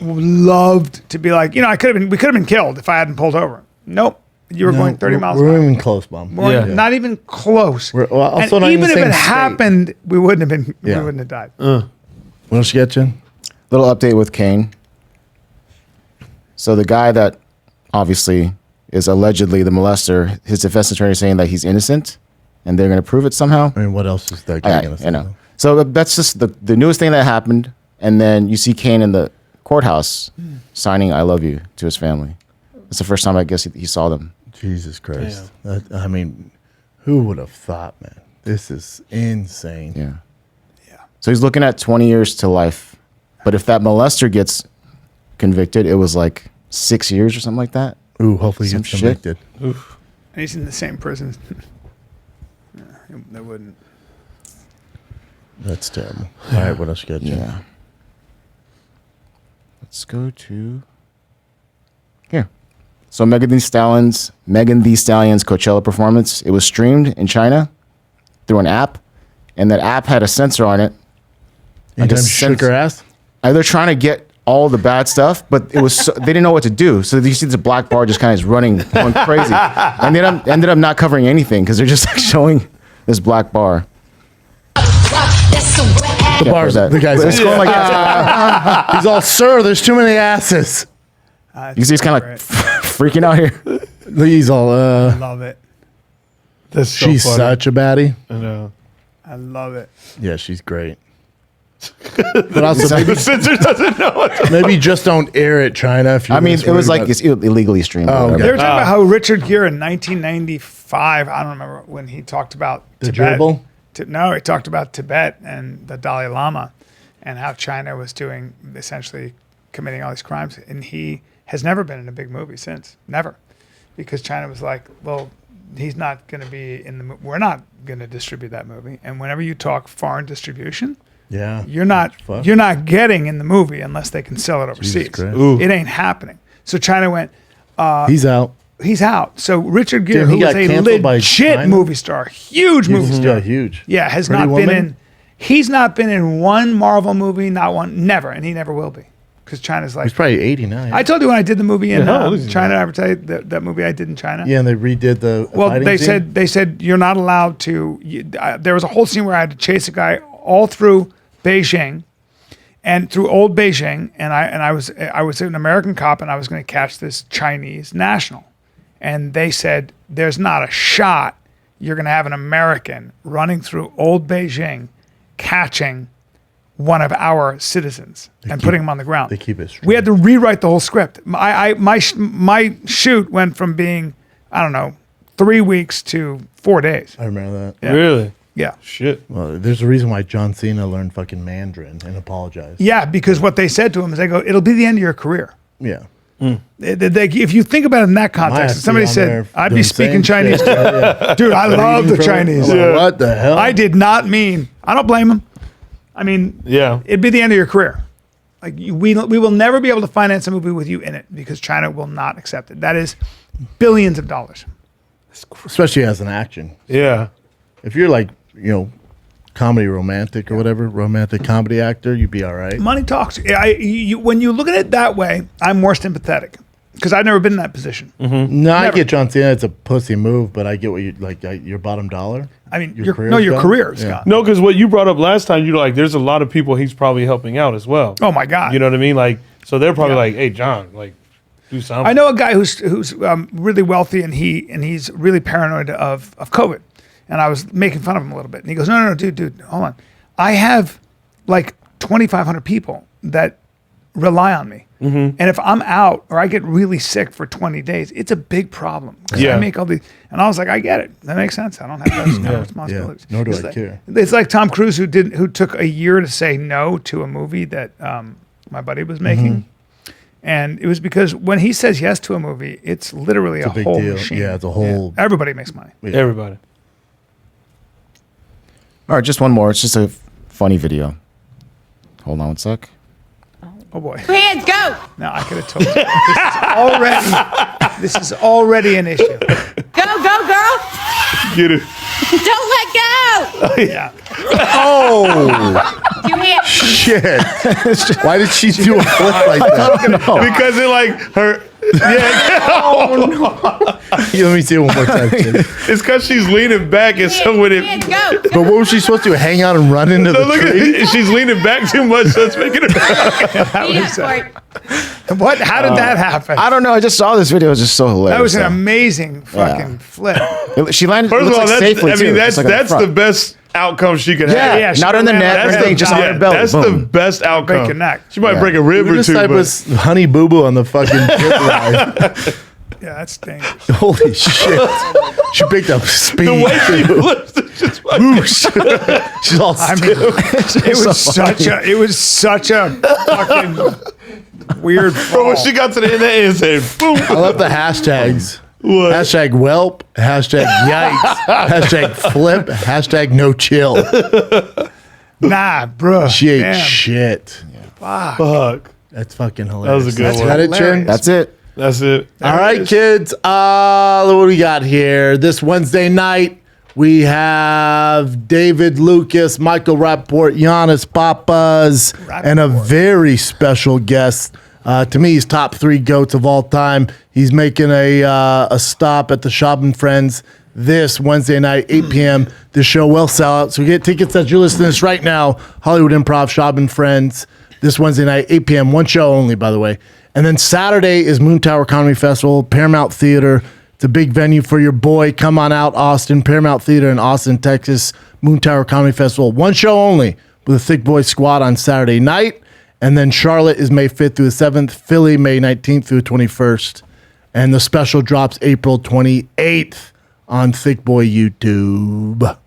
loved to be like, we could have been killed if I hadn't pulled over. Nope. You were going 30 miles an We're hour. even close, Mom. Not even close. We're also and not in even the if same it state. happened, we wouldn't have been. Yeah. We wouldn't have died. What else you got, Jen? Little update with Kane. So the guy that obviously is allegedly the molester, his defense attorney is saying that he's innocent, and they're going to prove it somehow. I mean, what else is that guy gonna say? I know. So that's just the newest thing that happened, and then you see Kane in the courthouse signing "I love you" to his family. It's the first time I guess he saw them. Jesus Christ. I mean, who would have thought, man? This is insane. Yeah. So he's looking at 20 years to life. But if that molester gets convicted, it was like 6 years or something like that. Ooh, hopefully he Some gets shit. convicted. And he's in the same prison. They wouldn't. That's terrible. All right, what else you got, Jen? Yeah. Let's go to here. So Megan Thee Stallion's Coachella performance, it was streamed in China through an app, and that app had a sensor on it. Anytime she shook her ass? They're trying to get all the bad stuff, but it was they didn't know what to do. So you see this black bar just kind of is running, going crazy. And they ended up not covering anything because they're just like showing this black bar. The bar's the guy's It's going like he's all, sir, there's too many asses. you see he's kind of like freaking out here. He's all, I love it. That's so she's funny. such a baddie. I know. I love it. Yeah, she's great. But also, maybe, The censor doesn't know what to maybe just don't air it, China. If you I mean, it was like it's illegally streamed. Oh, or okay. They were whatever. talking about how Richard Gere in 1995, I don't remember when he talked about The Tibet. dribble? No, he talked about Tibet and the Dalai Lama and how China was doing, essentially committing all these crimes. And he has never been in a big movie since. Never. Because China was like, well, he's not going to be in the movie. We're not going to distribute that movie. And whenever you talk foreign distribution, Yeah. you're not getting in the movie unless they can sell it overseas. Christ. It ain't happening. So China went, He's out. he's out. So Richard Gere, Damn, he who was got a canceled by legit China? movie star, huge movie star, Yeah, huge. yeah, has Pretty not been Woman? in. He's not been in one Marvel movie, not one, never, and he never will be, because China's like. He's probably 89. I told you when I did the movie in how old is he China. I ever tell you that movie I did in China. Yeah, and they redid the Well, fighting they scene? said you're not allowed to. There was a whole scene where I had to chase a guy all through Beijing, and through old Beijing, and I was an American cop, and I was going to catch this Chinese national, and they said there's not a shot you're going to have an American running through old Beijing, catching one of our citizens and putting him on the ground. They keep it straight. We had to rewrite the whole script. My shoot went from being, I don't know, 3 weeks to 4 days. I remember that. Yeah. Really? Yeah. Shit. Well, there's a reason why John Cena learned fucking Mandarin and apologized. Yeah, because what they said to him is, they go, it'll be the end of your career. Yeah. If you think about it in that Might have context, to somebody be on said, there I'd doing be the speaking same Chinese. shit. Yeah. Dude, I love the Chinese. I'm like, what the hell? I did not mean, I don't blame him. I mean, Yeah. it'd be the end of your careir. Like we will never be able to finance a movie with you in it because China will not accept it. That is billions of dollars. Especially as an action. Yeah. If you're like, comedy romantic or whatever, romantic comedy actor, you'd be all right. Money talks. When you look at it that way, I'm more sympathetic because I've never been in that position. No, I Never. get John Cena. It's a pussy move, but I get what you like. Your bottom dollar. I mean, Your your career's career, gone? Scott. No, because what you brought up last time, you're like, there's a lot of people he's probably helping out as well. Oh my God. You know what I mean? Like, so they're probably Yeah. like, hey, John, like, do something. I know a guy who's really wealthy and he's really paranoid of COVID, and I was making fun of him a little bit, and he goes, no, dude, hold on, I have like 2,500 people that rely on me. And if I'm out or I get really sick for 20 days, it's a big problem. 'Cause I make all these, and I was like, I get it. That makes sense. I don't have those kind of responsibilities. Nor do It's I like, care. It's like Tom Cruise who took a year to say no to a movie that my buddy was making. And it was because when he says yes to a movie, it's literally a big whole deal. machine. Yeah, it's a whole- Everybody makes money. Everybody. All right, just one more. It's just a funny video. Hold on one sec. Oh boy. Hands go. Now I could have told you. This is already an issue. Go, go, girl. Get it. Don't let go. Yeah. Oh, Two hands. shit. Why did she do a flip like that? Because it like her. Yeah. Let me see it one more time, kid. It's because she's leaning back, and so when Hands it. go. But what was she supposed to do? Hang out and run into No, the look tree? at she's leaning back too much, so it's making it. Feet up for it. What? How did that happen? I don't know. I just saw this video. It was just so hilarious. That was an So, amazing fucking flip. She landed. First it of looks all, like that's safely too, that's just like on that's front. the best outcome she could Yeah, have. Yeah, she not in the ran net out. or That's anything, the- just on yeah, her belly. That's Boom. the best outcome. Break a neck. She might Yeah. break a rib or This two. type But was Honey Boo Boo on the fucking zip line. Yeah, that's dangerous. Holy shit. She picked up speed. the way she too. flips, it's just fucking. She's all I mean, stiff. it was such a fucking weird Bro, fall. when she got to the end, it said, boom. I love the hashtags. What? Hashtag whelp, hashtag yikes, hashtag flip, hashtag no chill. Nah, bro. She ate Damn. shit. Fuck. That's fucking hilarious. That was a good That's one. got it, Chin? Hilarious. That's it. That's it. All right, kids. What do we got here? This Wednesday night, we have David Lucas, Michael Rappaport, Giannis Papas, and a very special guest. To me, he's top 3 GOATs of all time. He's making a stop at the Shop and Friends this Wednesday night, 8 p.m. The show will sell out. So get tickets as you're listening to this right now. Hollywood Improv, Shop and Friends, this Wednesday night, 8 p.m. One show only, by the way. And then Saturday is Moon Tower Comedy Festival, Paramount Theater. It's a big venue for your boy. Come on out, Austin. Paramount Theater in Austin, Texas. Moon Tower Comedy Festival. One show only with the Thick Boy Squad on Saturday night. And then Charlotte is May 5th through the 7th. Philly, May 19th through the 21st. And the special drops April 28th on Thick Boy YouTube.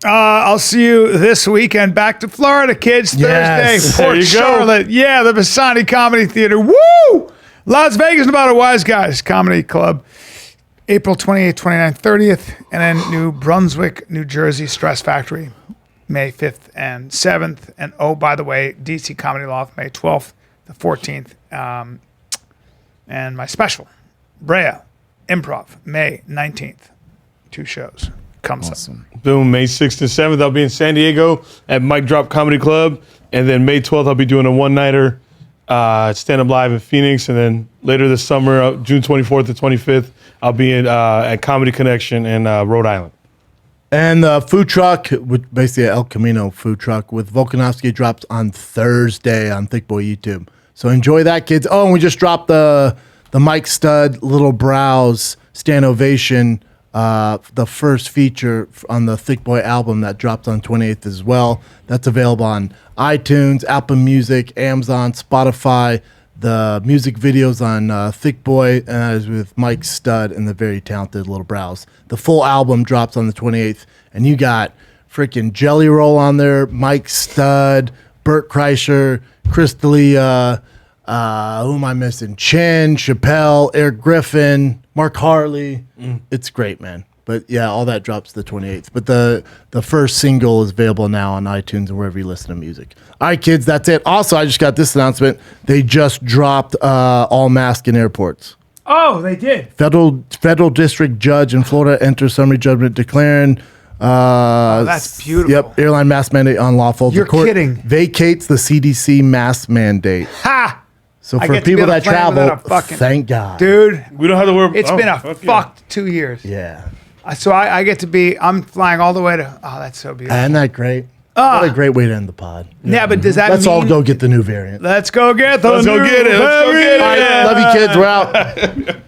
I'll see you this weekend. Back to Florida, kids. Yes. Thursday, There Port you go. Charlotte. Yeah, the Vasani Comedy Theater. Woo! Las Vegas, Nevada, Wise Guys Comedy Club. April 28th, 29th, 30th. And then New Brunswick, New Jersey, Stress Factory, May 5th and 7th. And oh, by the way, DC Comedy Loft, May 12th, the 14th. And my special, Brea Improv, May 19th. 2 shows. Comes Awesome. Boom, May 6th and 7th, I'll be in San Diego at Mic Drop Comedy Club. And then May 12th, I'll be doing a one-nighter stand-up live in Phoenix. And then later this summer, June 24th to 25th, I'll be at Comedy Connection in Rhode Island. And the food truck, which basically El Camino food truck with Volkanovski, drops on Thursday on Thick Boy YouTube. So enjoy that, kids. Oh, and we just dropped the Mike Stud Little Brows Stand Ovation, the first feature on the Thick Boy album that dropped on 28th as well. That's available on iTunes, Apple Music, Amazon, Spotify. The music videos on Thick Boy, and that is with Mike Stud and the very talented Little Brows. The full album drops on the 28th, and you got freaking Jelly Roll on there, Mike Stud, Bert Kreischer, Chris D'Elia, who am I missing? Chin, Shapel, Eric Griffin, Mark Harley. It's great, man. But yeah, all that drops the 28th. But the first single is available now on iTunes and wherever you listen to music. All right, kids, that's it. Also, I just got this announcement. They just dropped all mask in airports. Oh, they did. Federal district judge in Florida enters summary judgment declaring that's beautiful. Yep, airline mask mandate unlawful. You're The court kidding. vacates the CDC mask mandate. Ha! So I for get to be people on a that plane travel, without a fucking- thank God. Dude, We don't have to worry. it's been a fuck yeah. fucked 2 years. Yeah. So I get to be, I'm flying all the way to, oh, that's so beautiful. Isn't that great? What a great way to end the pod. Yeah, but does that Let's mean? all go get the new variant. Let's go get the Let's go new get it. Let's go get it. All right, love you, kids. We're out.